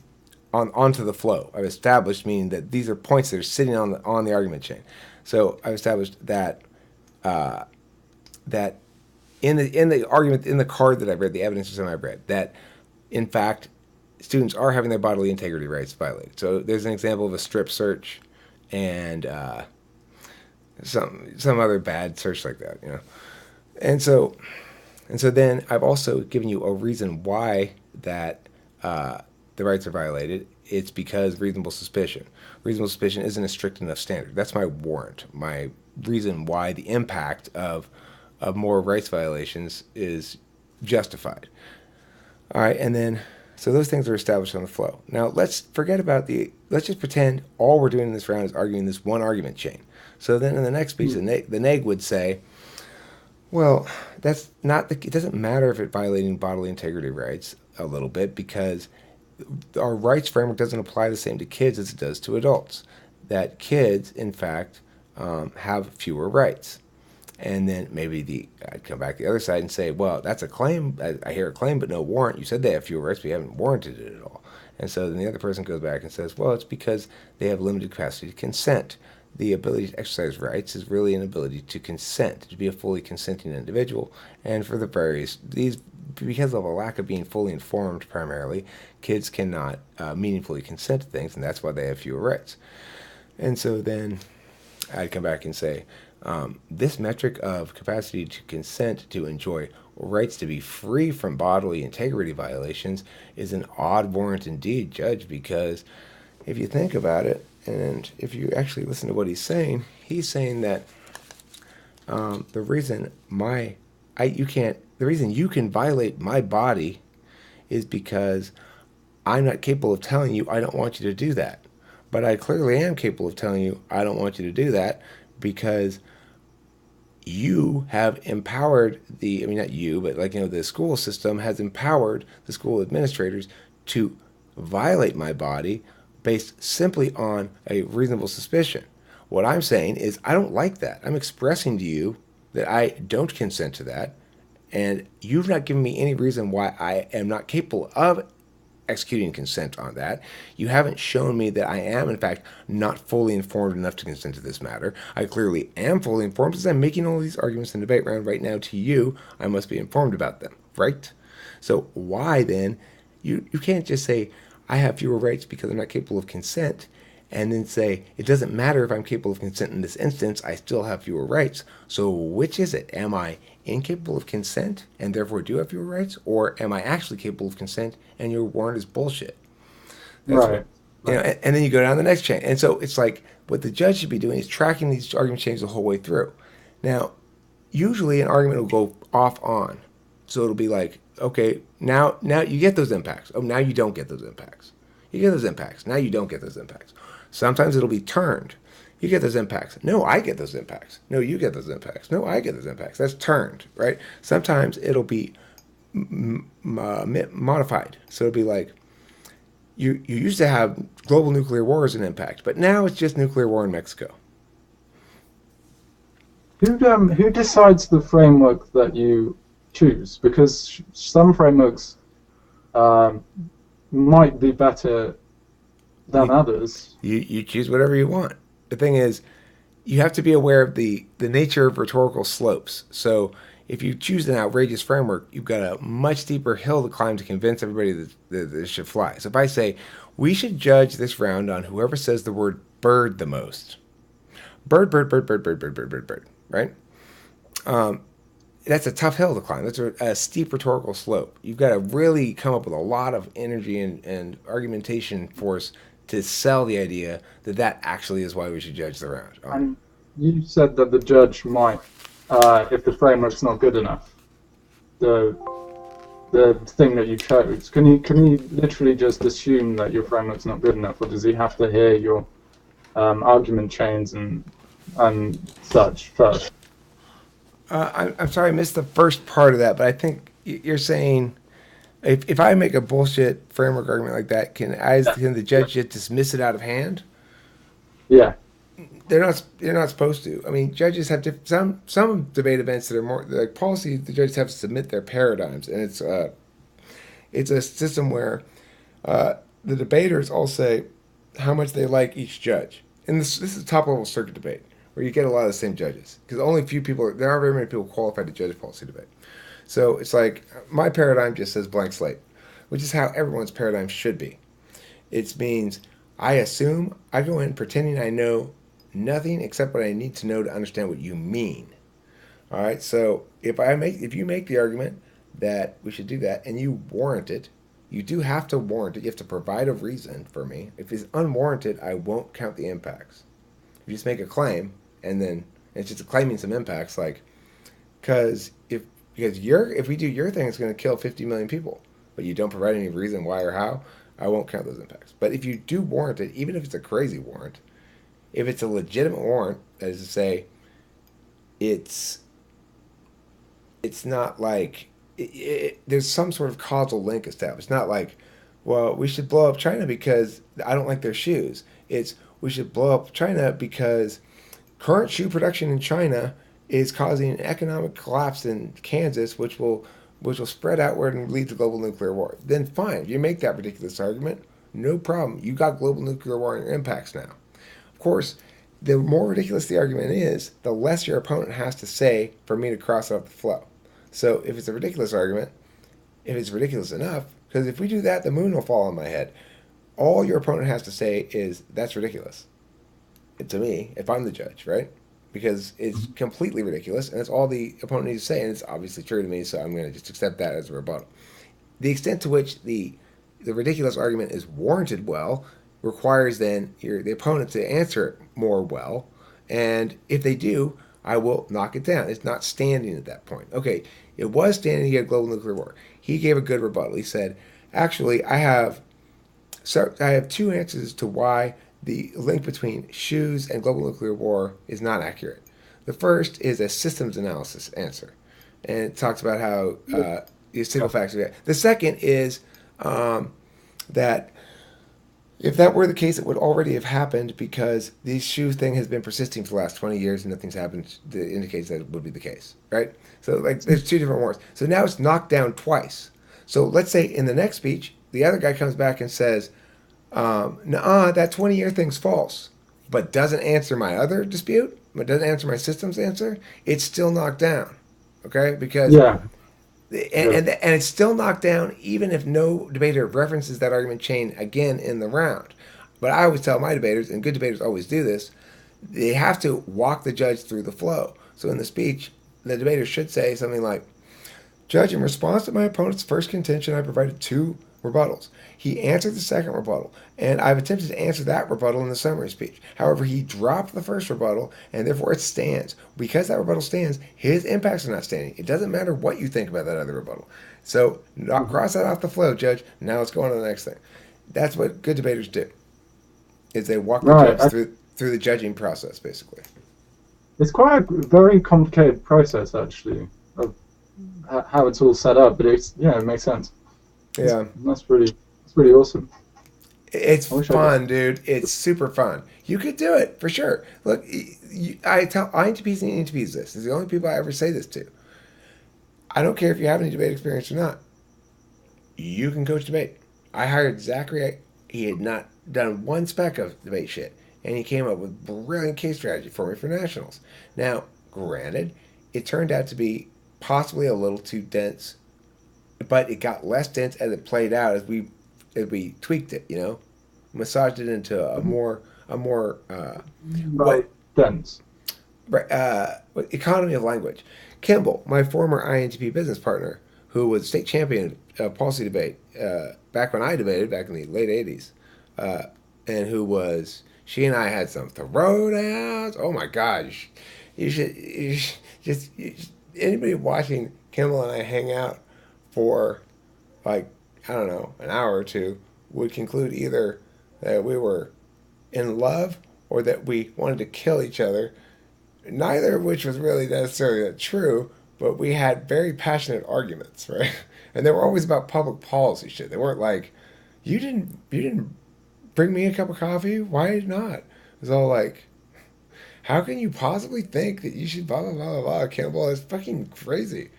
onto the flow. I've established, meaning that these are points that are sitting on the argument chain. So I've established that that in the argument, in the card that I've read, the evidence system I've read, that in fact students are having their bodily integrity rights violated. So there's an example of a strip search and some other bad search like that, you know. And so then I've also given you a reason why that the rights are violated. It's because reasonable suspicion. Reasonable suspicion isn't a strict enough standard. That's my warrant, my reason why the impact of more rights violations is justified. All right, and then, so those things are established on the flow. Now, let's just pretend all we're doing in this round is arguing this one argument chain. So then in the next piece, the neg would say, well, it doesn't matter if it's violating bodily integrity rights a little bit, because our rights framework doesn't apply the same to kids as it does to adults. That kids, in fact, have fewer rights. And then maybe I'd come back to the other side and say, well, that's a claim. I hear a claim, but no warrant. You said they have fewer rights, but you haven't warranted it at all. And so then the other person goes back and says, well, it's because they have limited capacity to consent. The ability to exercise rights is really an ability to consent, to be a fully consenting individual. And for because of a lack of being fully informed primarily, kids cannot meaningfully consent to things, and that's why they have fewer rights. And so then I'd come back and say, this metric of capacity to consent to enjoy rights to be free from bodily integrity violations is an odd warrant indeed, Judge, because if you think about it, and if you actually listen to what he's saying that the reason you can violate my body is because I'm not capable of telling you I don't want you to do that. But I clearly am capable of telling you I don't want you to do that, because you have empowered the school system has empowered the school administrators to violate my body based simply on a reasonable suspicion. What I'm saying is I don't like that. I'm expressing to you that I don't consent to that, and you've not given me any reason why I am not capable of executing consent on that. You haven't shown me that I am, in fact, not fully informed enough to consent to this matter. I clearly am fully informed, since I'm making all these arguments in the debate round right now to you. I must be informed about them, right? So why then, you can't just say, I have fewer rights because I'm not capable of consent, and then say, it doesn't matter if I'm capable of consent in this instance, I still have fewer rights. So which is it? Am I incapable of consent and therefore do have fewer rights? Or am I actually capable of consent and your warrant is bullshit? That's right. And then you go down the next chain. And so it's like, what the judge should be doing is tracking these argument chains the whole way through. Now, usually an argument will go off on. So it'll be like, okay, now you get those impacts. Oh, now you don't get those impacts. You get those impacts. Now you don't get those impacts. Sometimes it'll be turned. You get those impacts. No, I get those impacts. No, you get those impacts. No, I get those impacts. That's turned, right? Sometimes it'll be modified. So it'll be like, you used to have global nuclear war as an impact, but now it's just nuclear war in Mexico. Who decides the framework that you choose? Because some frameworks um, might be better than You, others. you choose whatever you want. The thing is, you have to be aware of the nature of rhetorical slopes. So if you choose an outrageous framework, you've got a much steeper hill to climb to convince everybody that this should fly. So if I say, we should judge this round on whoever says the word bird the most. Bird, bird, bird, bird, bird, bird, bird, bird, bird, right? That's a tough hill to climb. That's a steep rhetorical slope. You've got to really come up with a lot of energy and argumentation force to sell the idea that that actually is why we should judge the round. And you said that the judge might, if the framework's not good enough, the thing that you chose. Can he literally just assume that your framework's not good enough, or does he have to hear your argument chains and such first? I'm sorry I missed the first part of that, but I think you're saying if I make a bullshit framework argument like that, can the judge just dismiss it out of hand? Yeah. They're not supposed to. I mean, judges have some debate events that are more like policy. The judges have to submit their paradigms, and it's a system where the debaters all say how much they like each judge, and this is a top level circuit debate where you get a lot of the same judges because only a few people. There aren't very many people qualified to judge a policy debate. So it's like my paradigm just says blank slate, which is how everyone's paradigm should be. It means I assume I go in pretending I know nothing except what I need to know to understand what you mean. All right. So if you make the argument that we should do that and you warrant it, you do have to warrant it. You have to provide a reason for me. If it's unwarranted, I won't count the impacts. If you just make a claim and then it's just claiming some impacts, like because if we do your thing, it's going to kill 50 million people, but you don't provide any reason why or how, I won't count those impacts. But if you do warrant it, even if it's a crazy warrant, if it's a legitimate warrant, that is to say, it's not like there's some sort of causal link established. Not like, well, we should blow up China because I don't like their shoes. It's we should blow up China because current shoe production in China is causing an economic collapse in Kansas, which will spread outward and lead to global nuclear war. Then fine, if you make that ridiculous argument, no problem. You got global nuclear war and your impacts now. Of course, the more ridiculous the argument is, the less your opponent has to say for me to cross off the flow. So if it's a ridiculous argument, if it's ridiculous enough, because if we do that, the moon will fall on my head. All your opponent has to say is, that's ridiculous. To me, if I'm the judge, right? Because it's completely ridiculous, and it's all the opponent needs to say, and it's obviously true to me, so I'm going to just accept that as a rebuttal. The extent to which the ridiculous argument is warranted well requires then the opponent to answer it more well, and if they do, I will knock it down. It's not standing at that point. Okay, it was standing, he had global nuclear war. He gave a good rebuttal. He said, actually, I have two answers to why the link between shoes and global nuclear war is not accurate. The first is a systems analysis answer, and it talks about how single factors. The second is that if that were the case, it would already have happened because the shoe thing has been persisting for the last 20 years and nothing's happened that indicates that it would be the case, right? So like there's two different wars. So now it's knocked down twice. So let's say in the next speech, the other guy comes back and says, nuh-uh, that 20-year thing's false, but doesn't answer my other dispute, but doesn't answer my systems answer, it's still knocked down, okay? Because Yeah. and it's still knocked down even if no debater references that argument chain again in the round. But I always tell my debaters, and good debaters always do this, they have to walk the judge through the flow. So in the speech, the debater should say something like, Judge, in response to my opponent's first contention, I provided two rebuttals. He answered the second rebuttal, and I've attempted to answer that rebuttal in the summary speech. However, he dropped the first rebuttal, and therefore it stands. Because that rebuttal stands, his impacts are not standing. It doesn't matter what you think about that other rebuttal. So cross that off the flow, Judge. Now let's go on to the next thing. That's what good debaters do, is they walk the judge through the judging process, basically. It's quite a very complicated process, actually, of how it's all set up, but it makes sense. Yeah, that's pretty awesome. It's I wish I did. fun, dude. It's super fun. You could do it for sure. Look, I tell INTPs and ENTPs this. This is the only people I ever say this to. I don't care if you have any debate experience or not. You can coach debate. I hired Zachary. He had not done one speck of debate shit, and he came up with brilliant case strategy for me for nationals. Now, granted, it turned out to be possibly a little too dense, but it got less dense as it played out as we tweaked it. Massaged it into a more Right. what Dense. economy of language. Kimball, my former INTP business partner, who was state champion policy debate back when I debated back in the late '80s, uh, and she and I had some throwdowns. Oh my God, anybody watching Kimball and I hang out for like I don't know an hour or two would conclude either that we were in love or that we wanted to kill each other, neither of which was really necessarily true, but we had very passionate arguments, right? And they were always about public policy shit. They weren't like, you didn't bring me a cup of coffee? Why not? It was all like, how can you possibly think that you should blah blah blah blah blah? Campbell is fucking crazy.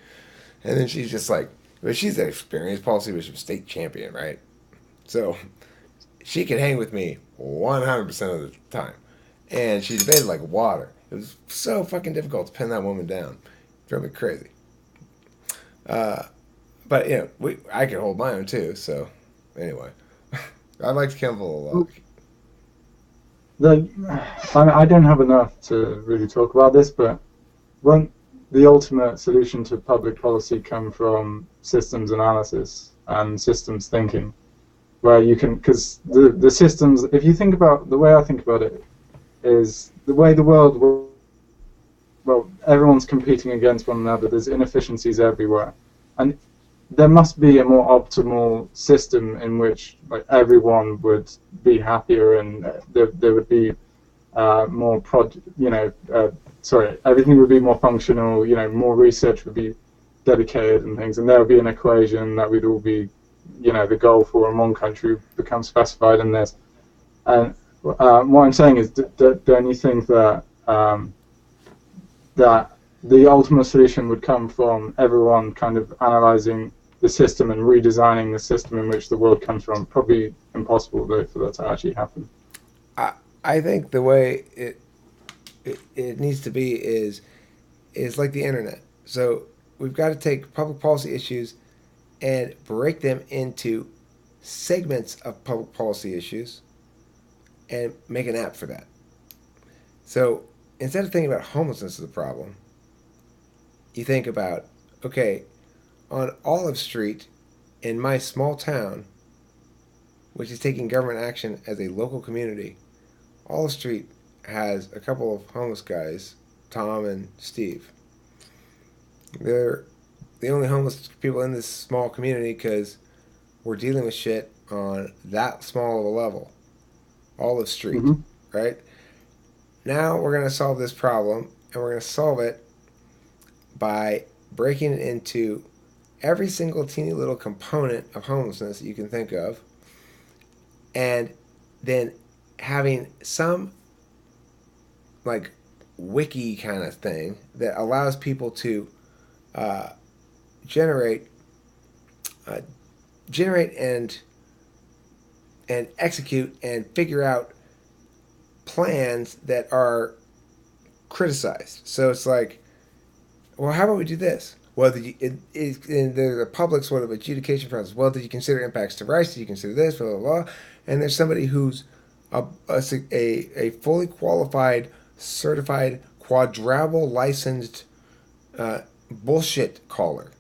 And then she's just like, but she's an experienced policy bishop, state champion, right? So she could hang with me 100% of the time. And she debated like water. It was so fucking difficult to pin that woman down. Drove me crazy. Uh, but, I could hold my own too. So, anyway. I liked Kimball a lot. The, I don't have enough to really talk about this, but won't the ultimate solution to public policy come from systems analysis and systems thinking? Where you can, because the systems, if you think about, the way I think about it is the way the world, well, everyone's competing against one another, there's inefficiencies everywhere. And there must be a more optimal system in which like everyone would be happier and there would be more everything would be more functional, more research would be dedicated and things, and there would be an equation that we'd all be, the goal for in one country becomes specified in this. And what I'm saying is, don't you think that that the ultimate solution would come from everyone kind of analyzing the system and redesigning the system in which the world comes from? Probably impossible though for that to actually happen. I think the way it needs to be is like the internet. So we've got to take public policy issues and break them into segments of public policy issues and make an app for that. So instead of thinking about homelessness as a problem, you think about, okay, on Olive Street in my small town, which is taking government action as a local community, Olive Street has a couple of homeless guys, Tom and Steve. They're the only homeless people in this small community because we're dealing with shit on that small of a level. Olive Street, Mm-hmm. right? Now we're going to solve this problem, and we're going to solve it by breaking it into every single teeny little component of homelessness that you can think of, and then having some like wiki kind of thing that allows people to uh, generate and execute and figure out plans that are criticized. So it's like, well, how about we do this? Well, there's a public sort of adjudication process. Well, did you consider impacts to rights? Did you consider this? Blah, blah, blah. And there's somebody who's a fully qualified, certified, quadruple licensed bullshit caller.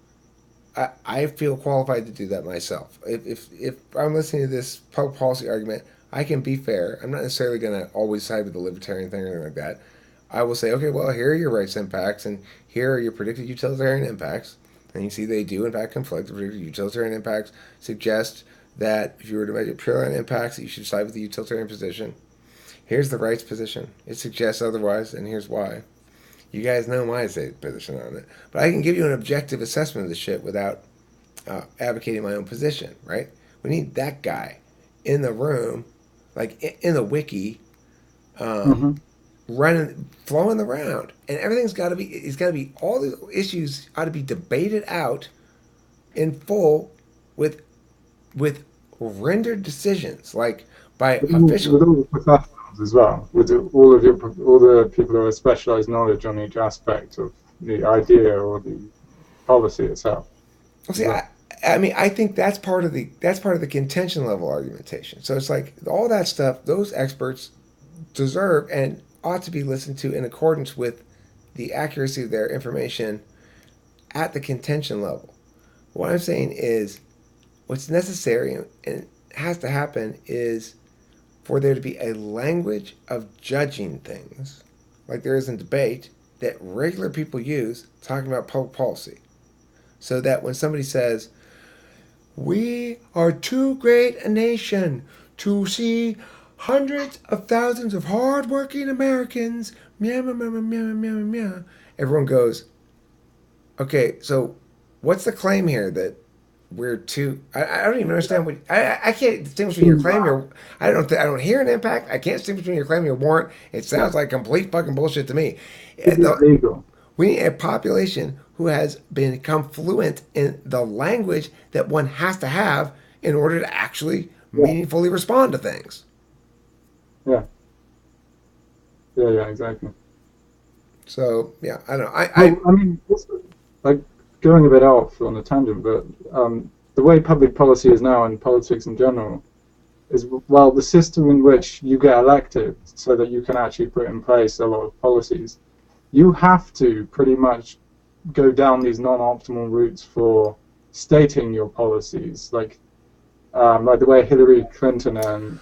I feel qualified to do that myself. If I'm listening to this public policy argument, I can be fair. I'm not necessarily going to always side with the libertarian thing or anything like that. I will say, okay, well, here are your rights impacts, and here are your predicted utilitarian impacts. And you see they do, in fact, conflict. The predicted utilitarian impacts suggest that if you were to measure pure line impacts, that you should side with the utilitarian position. Here's the rights position. It suggests otherwise, and here's why. You guys know my position on it. But I can give you an objective assessment of the shit without advocating my own position, right? We need that guy. in the room, like in the wiki, Mm-hmm. flowing around, and everything's got to be. It's got to be all the issues ought to be debated out in full, with with rendered decisions, like by With official. all the professionals as well, with all the people who have specialized knowledge on each aspect of the idea or the policy itself Well, as see, well. I mean, I think that's part of the contention level argumentation. So it's like all that stuff. Those experts deserve and ought to be listened to in accordance with the accuracy of their information at the contention level. What I'm saying is, what's necessary and has to happen is for there to be a language of judging things, like there is in debate, that regular people use talking about public policy. So that when somebody says, we are too great a nation to see hundreds of thousands of hardworking Americans, meow, meow, meow, meow, meow, meow, everyone goes, okay, so what's the claim here that we're too? I don't even understand what I can't distinguish between your claim, your I don't hear an impact. I can't distinguish between your claim and your warrant. It sounds like complete fucking bullshit to me. Is it legal? We need a population who has become fluent in the language that one has to have in order to actually Yeah, meaningfully respond to things. yeah, yeah, exactly. So yeah, I don't know. Well, I mean, like going a bit off on a tangent, but the way public policy is now and politics in general is, well, the system in which you get elected so that you can actually put in place a lot of policies, you have to pretty much go down these non-optimal routes for stating your policies, like the way Hillary Clinton and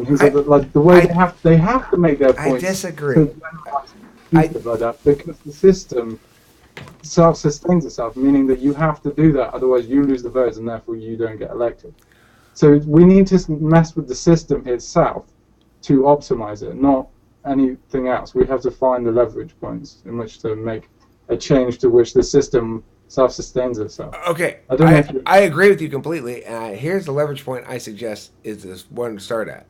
things like I that, like the way I they have to make their I points disagree. to generalize and I stupid like that because the system self-sustains itself, meaning that you have to do that, otherwise you lose the votes and therefore you don't get elected. So we need to mess with the system itself to optimize it, not anything else. We have to find the leverage points in which to make a change to which the system self-sustains itself. okay. I don't know if you. I agree with you completely. And here's the leverage point I suggest is this one to start at.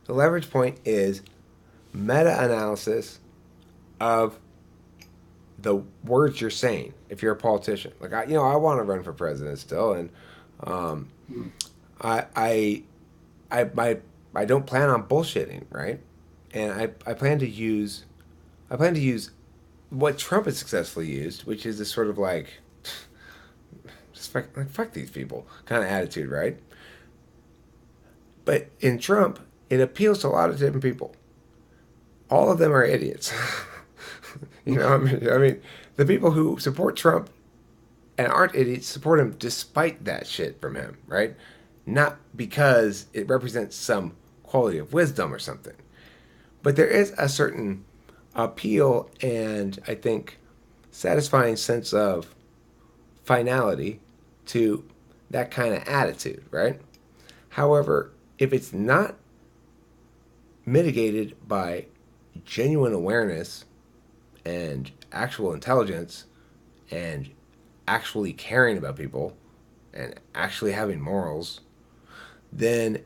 The leverage point is meta-analysis of the words you're saying. If you're a politician, like I want to run for president still, and um, I, I, I don't plan on bullshitting, right? And I plan to use, I plan to use what Trump has successfully used, which is this sort of like, just fuck these people kind of attitude, right? But in Trump, it appeals to a lot of different people. All of them are idiots. I mean, the people who support Trump and aren't idiots support him despite that shit from him, right? Not because it represents some quality of wisdom or something. But there is a certain appeal and I think satisfying sense of finality to that kind of attitude, right? However, if it's not mitigated by genuine awareness and actual intelligence and actually caring about people and actually having morals, then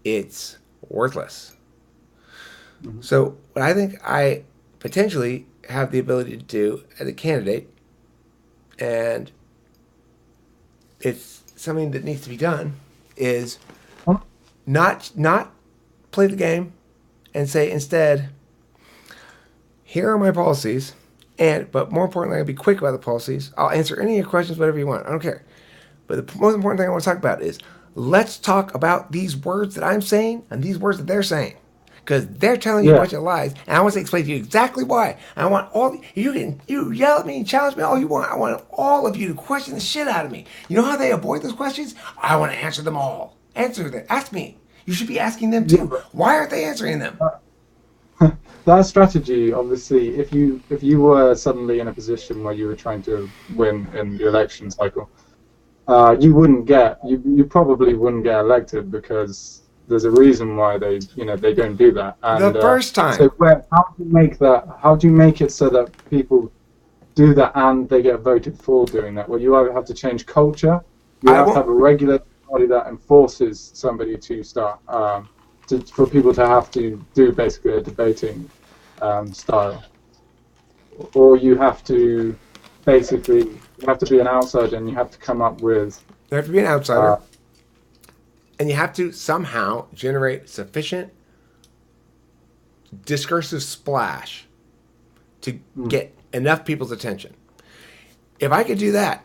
it's worthless. Mhm. So, what I think I potentially have the ability to do as a candidate, and it's something that needs to be done, is Huh? not play the game and say instead, here are my policies, and but more importantly, I'll be quick about the policies. I'll answer any of your questions, whatever you want. I don't care. But the most important thing I want to talk about is let's talk about these words that I'm saying and these words that they're saying. Because they're telling you a Yeah, bunch of lies, and I want to explain to you exactly why. I want you yell at me and challenge me all you want. I want all of you to question the shit out of me. You know how they avoid those questions? I want to answer them all. Answer them. Ask me. You should be asking them yeah, too. Why aren't they answering them? but that strategy, obviously, if you were suddenly in a position where you were trying to win in the election cycle, you probably wouldn't get elected because there's a reason why they don't do that. The And first so time. how do you make that? How do you make it so that people do that and they get voted for doing that? Well, you either have to change culture, you I have to won't. have a regular party that enforces somebody to start for people to have to do basically a debating style, or you have to be an outsider and you have to come up with. You have to be an outsider, and you have to somehow generate sufficient discursive splash to get enough people's attention. If I could do that,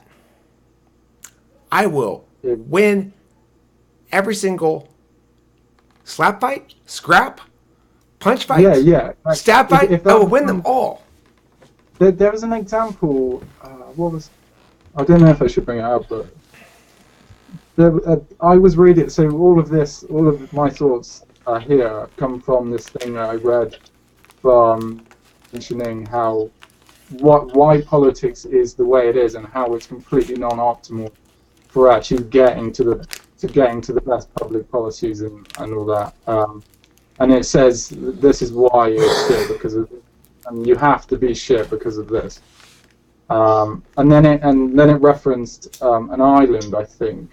I will win every single slap fight, scrap, punch fight, stab fight. I will win them all. There was an example. I don't know if I should bring it up, but I was reading. So all of my thoughts here come from this thing that I read from mentioning why politics is the way it is and how it's completely non-optimal for actually getting to the best public policies and all that. And it says this is why it's shit because of, and you have to be shit because of this. And then it referenced an island, I think.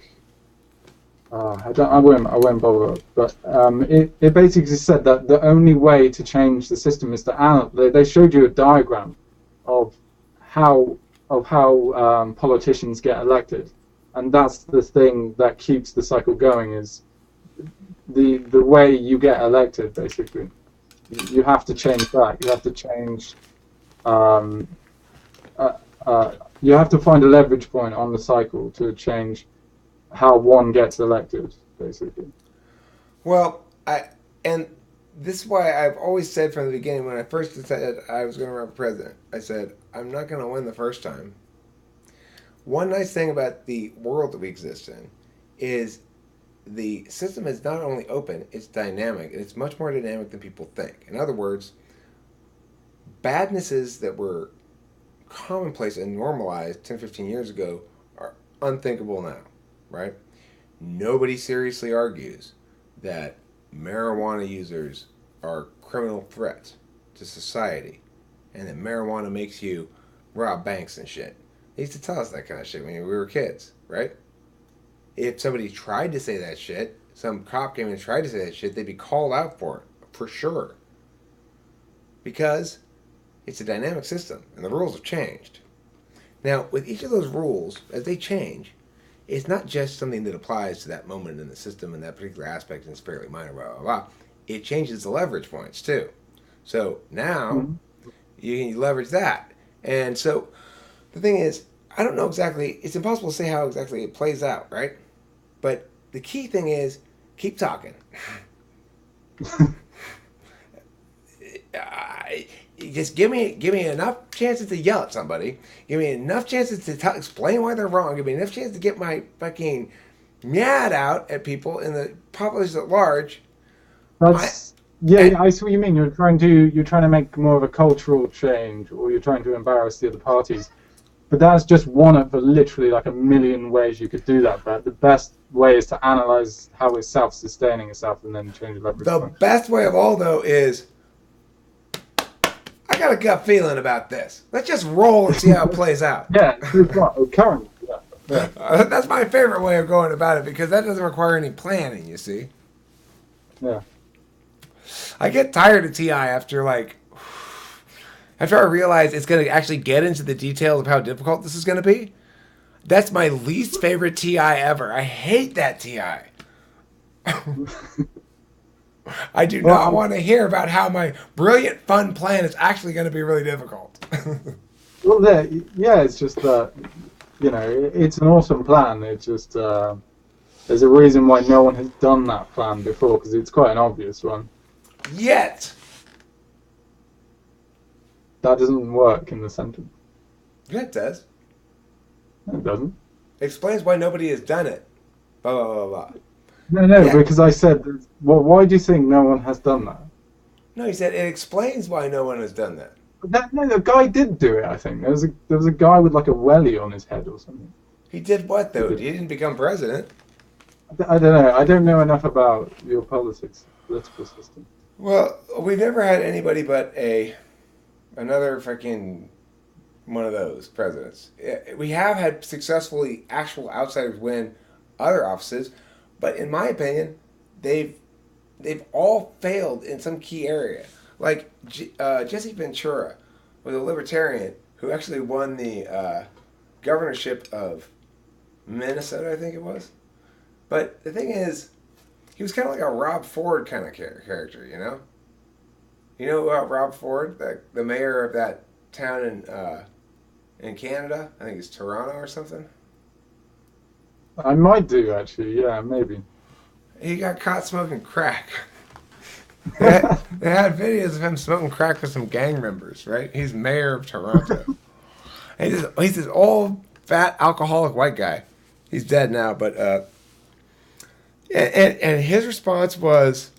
I won't bother. But it basically said that the only way to change the system is to analyze. They showed you a diagram of how politicians get elected, and that's the thing that keeps the cycle going. Is the way you get elected, basically. You have to change that. You have to change. You have to find a leverage point on the cycle to change how one gets elected, basically. Well, and this is why I've always said from the beginning when I first decided I was going to run for president, I said, I'm not going to win the first time. One nice thing about the world that we exist in is the system is not only open, it's dynamic, and it's much more dynamic than people think. In other words, badnesses that were commonplace and normalized 10, 15 years ago are unthinkable now, right? Nobody seriously argues that marijuana users are criminal threats to society and that marijuana makes you rob banks and shit. They used to tell us that kind of shit when we were kids, right? If somebody tried to say that shit, some cop came and tried to say that shit, they'd be called out for it, for sure. Because it's a dynamic system, and the rules have changed. Now, with each of those rules, as they change, it's not just something that applies to that moment in the system and that particular aspect and it's fairly minor, blah, blah, blah. It changes the leverage points, too. So now, you can leverage that. And so, the thing is, I don't know exactly, it's impossible to say how exactly it plays out, right? But the key thing is, keep talking. Just give me enough chances to yell at somebody. Give me enough chances to explain why they're wrong. Give me enough chances to get my fucking mad out at people in the population at large. I see what you mean. You're trying to make more of a cultural change, or you're trying to embarrass the other parties. But that's just one of the literally like a million ways you could do that. But the best way is to analyze how it's self-sustaining itself and then change the leverage. The best way of all, though, is I got a gut feeling about this. Let's just roll and see how it plays out. Yeah, current. Yeah. That's my favorite way of going about it because that doesn't require any planning, you see. Yeah. I get tired of TI after I realize it's going to actually get into the details of how difficult this is going to be. That's my least favorite TI ever. I hate that TI. I do not want to hear about how my brilliant, fun plan is actually going to be really difficult. Well, it's just that, it's an awesome plan. It's just, there's a reason why no one has done that plan before, because it's quite an obvious one. Yet. That doesn't work in the sentence. Yeah, it does. It doesn't. Explains why nobody has done it. Blah, blah, blah, blah. No, because I said, why do you think no one has done that? No, he said it explains why no one has done that. The guy did do it, I think. There was a guy with like a welly on his head or something. He did what, though? He didn't become president. I don't know. I don't know enough about your political system. Well, we've never had anybody but another freaking one of those presidents. We have had successfully actual outsiders win other offices, but in my opinion, they've all failed in some key area. Like Jesse Ventura was a libertarian who actually won the governorship of Minnesota, I think it was. But the thing is, he was kind of like a Rob Ford kind of character, you know? You know about Rob Ford, the mayor of that town in Canada? I think it's Toronto or something. I might do, actually. Yeah, maybe. He got caught smoking crack. They had videos of him smoking crack with some gang members, right? He's mayor of Toronto. He's this old, fat, alcoholic white guy. He's dead now, but and his response was,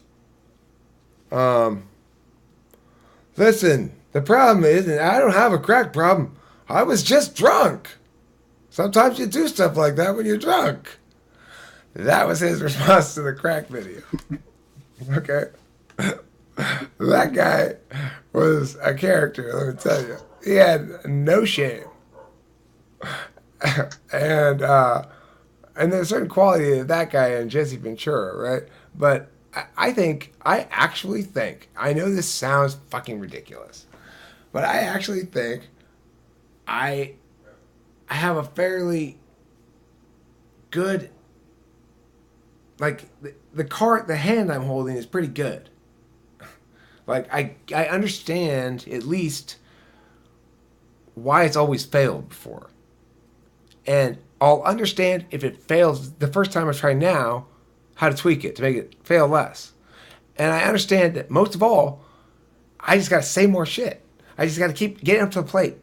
listen, the problem is, and I don't have a crack problem. I was just drunk. Sometimes you do stuff like that when you're drunk. That was his response to the crack video. Okay? That guy was a character, let me tell you. He had no shame. And there's a certain quality of that guy and Jesse Ventura, right? But I actually think, I know this sounds fucking ridiculous, but I actually think I have a fairly good, like, the hand I'm holding is pretty good. Like, I understand at least why it's always failed before. And I'll understand if it fails the first time I try now, how to tweak it to make it fail less. And I understand that most of all, I just got to say more shit. I just got to keep getting up to the plate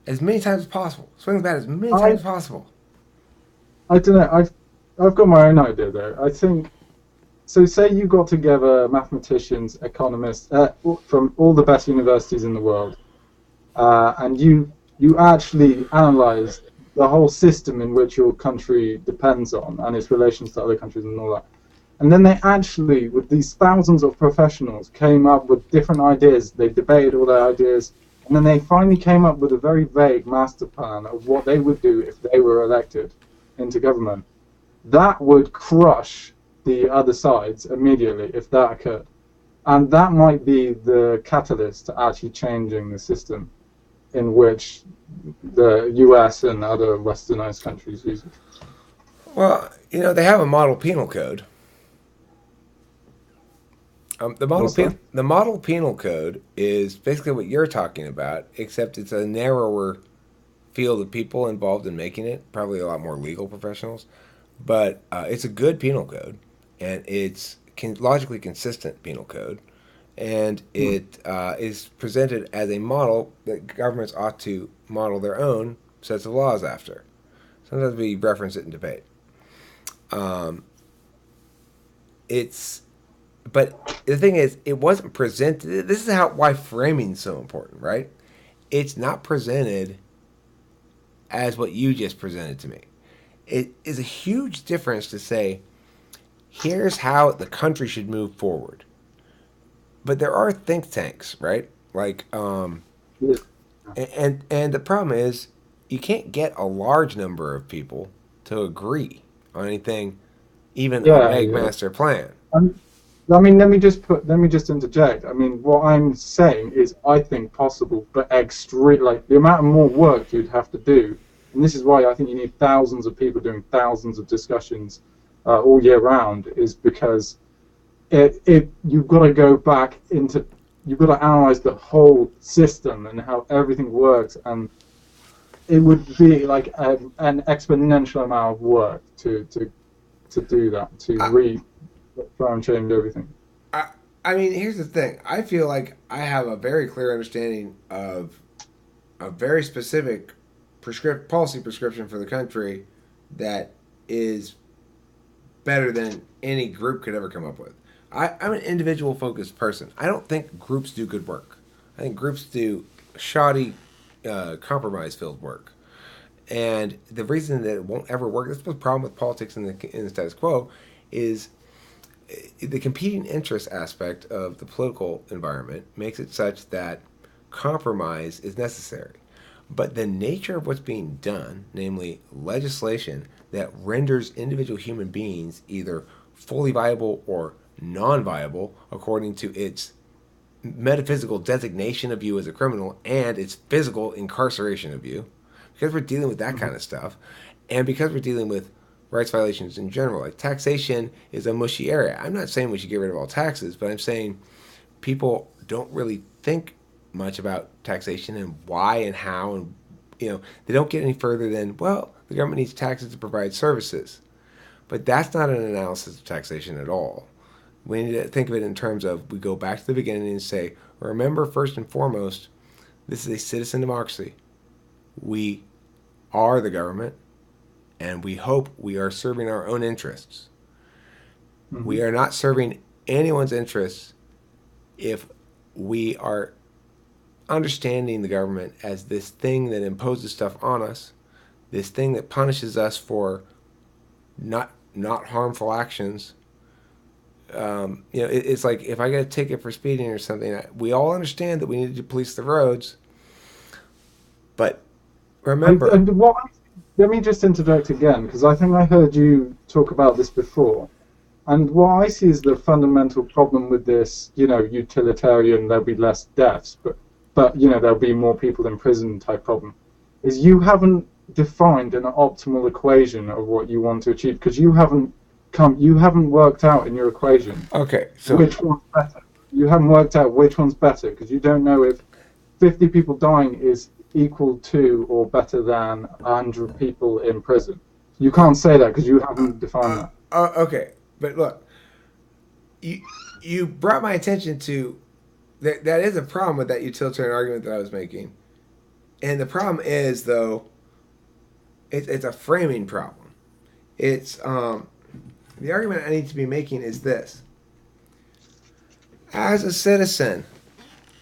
as many times as possible. Swing the bat as many times as possible. I don't know. I've got my own idea though. I think so. Say you got together mathematicians, economists from all the best universities in the world, and you actually analysed the whole system in which your country depends on and its relations to other countries and all that. And then they actually, with these thousands of professionals, came up with different ideas. They debated all their ideas, and then they finally came up with a very vague master plan of what they would do if they were elected into government. That would crush the other sides immediately if that occurred. And that might be the catalyst to actually changing the system in which the US and other westernized countries use it. Well, you know, they have a model penal code. The model penal code is basically what you're talking about, except it's a narrower field of people involved in making it, probably a lot more legal professionals. But it's a good penal code, and it's logically consistent penal code, and it is presented as a model that governments ought to model their own sets of laws after. Sometimes we reference it in debate. But the thing is, it wasn't presented. This is why framing is so important, right? It's not presented as what you just presented to me. It is a huge difference to say, here's how the country should move forward. But there are think tanks, right? Like, and the problem is, you can't get a large number of people to agree on anything, even a vague master plan. I mean, let me just interject. I mean, what I'm saying is, I think possible, but like the amount of more work you'd have to do, and this is why I think you need thousands of people doing thousands of discussions all year round, is because you've got to go back into, you've got to analyze the whole system and how everything works, and it would be like an exponential amount of work to do that, try and change everything. I mean, here's the thing. I feel like I have a very clear understanding of a very specific policy prescription for the country that is better than any group could ever come up with. I'm an individual-focused person. I don't think groups do good work. I think groups do shoddy, compromise-filled work. And the reason that it won't ever work, this is the problem with politics in the status quo, is the competing interest aspect of the political environment makes it such that compromise is necessary. But the nature of what's being done, namely legislation that renders individual human beings either fully viable or non-viable according to its metaphysical designation of you as a criminal and its physical incarceration of you, because we're dealing with that kind of stuff, and because we're dealing with rights violations in general. Like taxation is a mushy area. I'm not saying we should get rid of all taxes, but I'm saying people don't really think much about taxation and why and how, and they don't get any further than, well, the government needs taxes to provide services. But that's not an analysis of taxation at all. We need to think of it in terms of, we go back to the beginning and say, remember, first and foremost, this is a citizen democracy. We are the government, and we hope we are serving our own interests. Mm-hmm. We are not serving anyone's interests if we are understanding the government as this thing that imposes stuff on us, this thing that punishes us for not harmful actions. It's like if I get a ticket for speeding or something, we all understand that we need to police the roads. But remember, let me just interject again, because I think I heard you talk about this before. And what I see is the fundamental problem with this, utilitarian, there'll be less deaths, but there'll be more people in prison type problem, is you haven't defined an optimal equation of what you want to achieve, because you haven't worked out in your equation which one's better. You haven't worked out which one's better, because you don't know if 50 people dying is equal to or better than 100 people in prison. You can't say that because you haven't defined that. Okay, but look, you brought my attention to that is a problem with that utilitarian argument that I was making. And the problem is, though, it's a framing problem. It's the argument I need to be making is this. As a citizen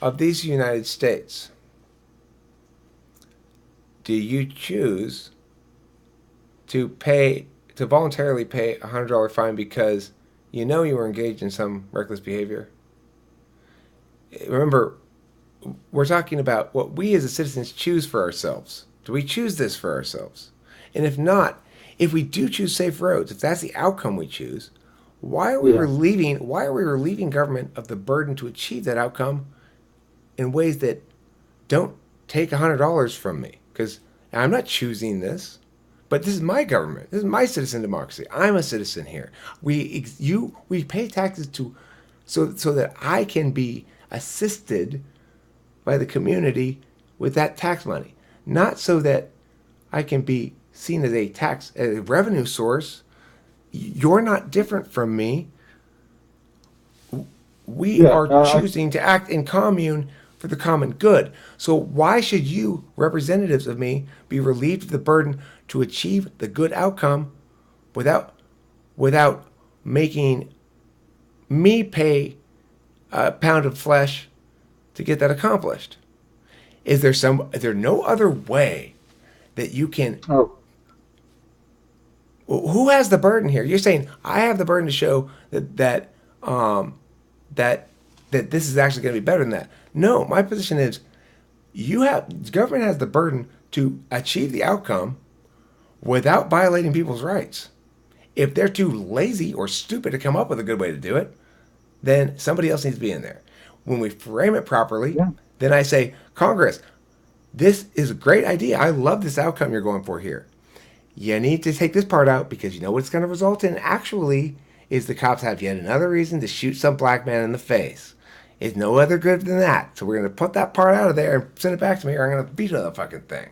of these United States, do you choose to voluntarily pay a $100 fine because you were engaged in some reckless behavior? Remember, we're talking about what we as citizens choose for ourselves. Do we choose this for ourselves? And if not, if we do choose safe roads, if that's the outcome we choose, why are we relieving government of the burden to achieve that outcome in ways that don't take $100 from me? Because I'm not choosing this, but this is my government. This is my citizen democracy. I'm a citizen here. We pay taxes so that I can be assisted by the community with that tax money, not so that I can be seen as a revenue source. You're not different from me. We are choosing to act in commune for the common good. So why should you, representatives of me, be relieved of the burden to achieve the good outcome without making me pay a pound of flesh to get that accomplished? Is there no other way that you can? Who has the burden here? You're saying I have the burden to show that this is actually going to be better than that. No, my position is government has the burden to achieve the outcome without violating people's rights. If they're too lazy or stupid to come up with a good way to do it, then somebody else needs to be in there. When we frame it properly, then I say, Congress, this is a great idea. I love this outcome you're going for here. You need to take this part out because you know what it's going to result in actually is the cops have yet another reason to shoot some black man in the face. It's no other good than that. So we're going to put that part out of there and send it back to me or I'm going to veto the fucking thing.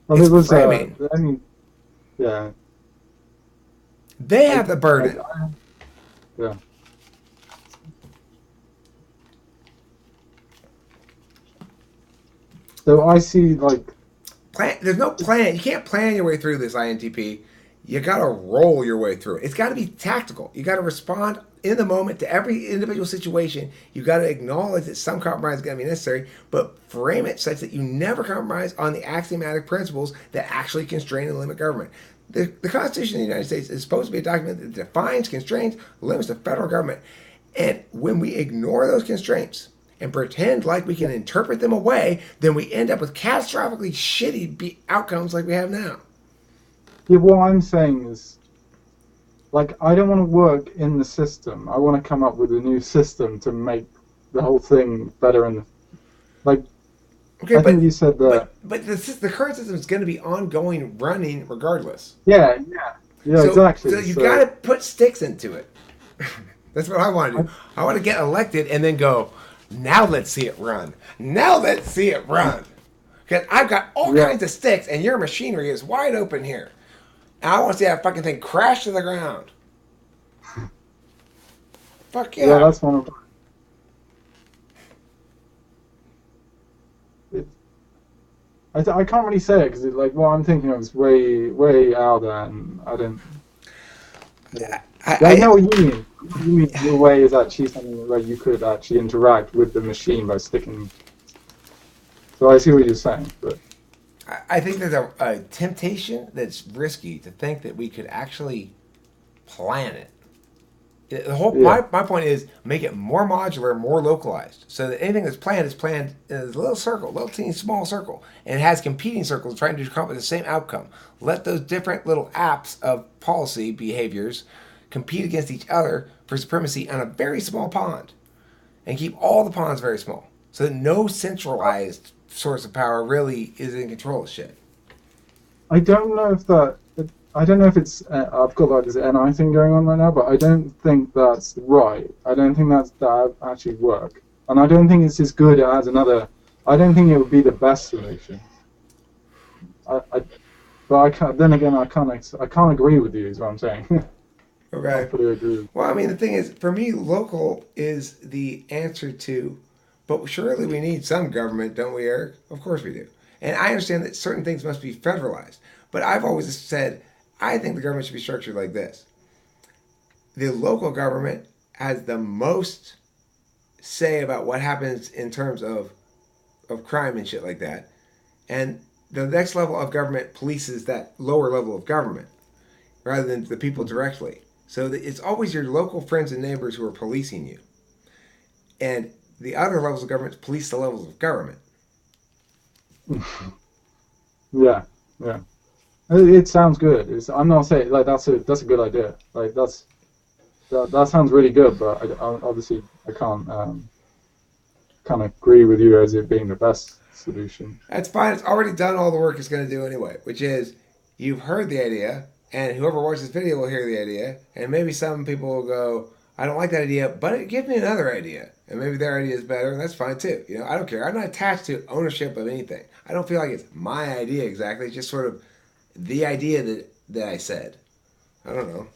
Well, it's framing. They have the burden. Yeah. So I see there's no plan. You can't plan your way through this INTP. You got to roll your way through it. It's got to be tactical. You got to respond in the moment to every individual situation. You got to acknowledge that some compromise is going to be necessary, but frame it such that you never compromise on the axiomatic principles that actually constrain and limit government. The Constitution of the United States is supposed to be a document that defines, constrains, limits the federal government. And when we ignore those constraints and pretend like we can interpret them away, then we end up with catastrophically shitty outcomes like we have now. Yeah, what I'm saying is, like, I don't want to work in the system. I want to come up with a new system to make the whole thing better. And like, Okay, I think you said that. But the current system is going to be ongoing, running regardless. Yeah, exactly. So you got to put sticks into it. That's what I want to do. I want to get elected and then go, now let's see it run. Now let's see it run. Because I've got all kinds of sticks and your machinery is wide open here. And I want to see that fucking thing crash to the ground. Fuck yeah. Yeah, that's one of it. I can't really say it because like what I'm thinking of is way out there, and I don't. Yeah. I know what you mean. You mean your way is actually something where you could actually interact with the machine by sticking. So I see what you're saying, but I think there's a temptation that's risky to think that we could actually plan it. The whole my point is make it more modular, more localized, so that anything that's planned is planned in a little circle, little teeny small circle, and it has competing circles trying to accomplish the same outcome. Let those different little apps of policy behaviors compete against each other for supremacy on a very small pond, and keep all the ponds very small, so that no centralized source of power really is in control of shit. I don't know if that. I don't know if it's. I've got like this NI thing going on right now, but I don't think that's right. I don't think that actually work, and I don't think it's as good as another. I don't think it would be the best solution. But I can't. Then again, I can't agree with you. Is what I'm saying. Okay. I fully agree. Well, I mean, the thing is, for me, local is the answer to. But surely we need some government, don't we, Eric? Of course we do. And I understand that certain things must be federalized. But I've always said, I think the government should be structured like this. The local government has the most say about what happens in terms of crime and shit like that. And the next level of government polices that lower level of government rather than the people directly. So it's always your local friends and neighbors who are policing you. And the other levels of government police the levels of government. Yeah. It sounds good. I'm not saying like that's a good idea. Like that sounds really good, but obviously I can't agree with you as it being the best solution. That's fine. It's already done all the work it's going to do anyway, which is you've heard the idea, and whoever watches this video will hear the idea, and maybe some people will go, I don't like that idea, but give me another idea. And maybe their idea is better, and that's fine too. You know, I don't care. I'm not attached to ownership of anything. I don't feel like it's my idea exactly. It's just sort of the idea that I said. I don't know.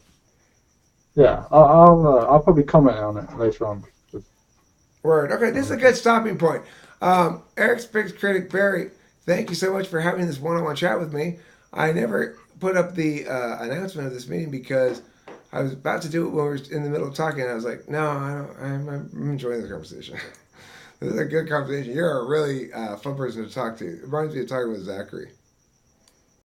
Yeah, I'll probably comment on it later on. Word. Okay, this is a good stopping point. Eric's big critic Barry, thank you so much for having this one-on-one chat with me. I never put up the announcement of this meeting because I was about to do it when we were in the middle of talking. And I was like, no, I'm enjoying the conversation. This is a good conversation. You're a really fun person to talk to. It reminds me of talking with Zachary.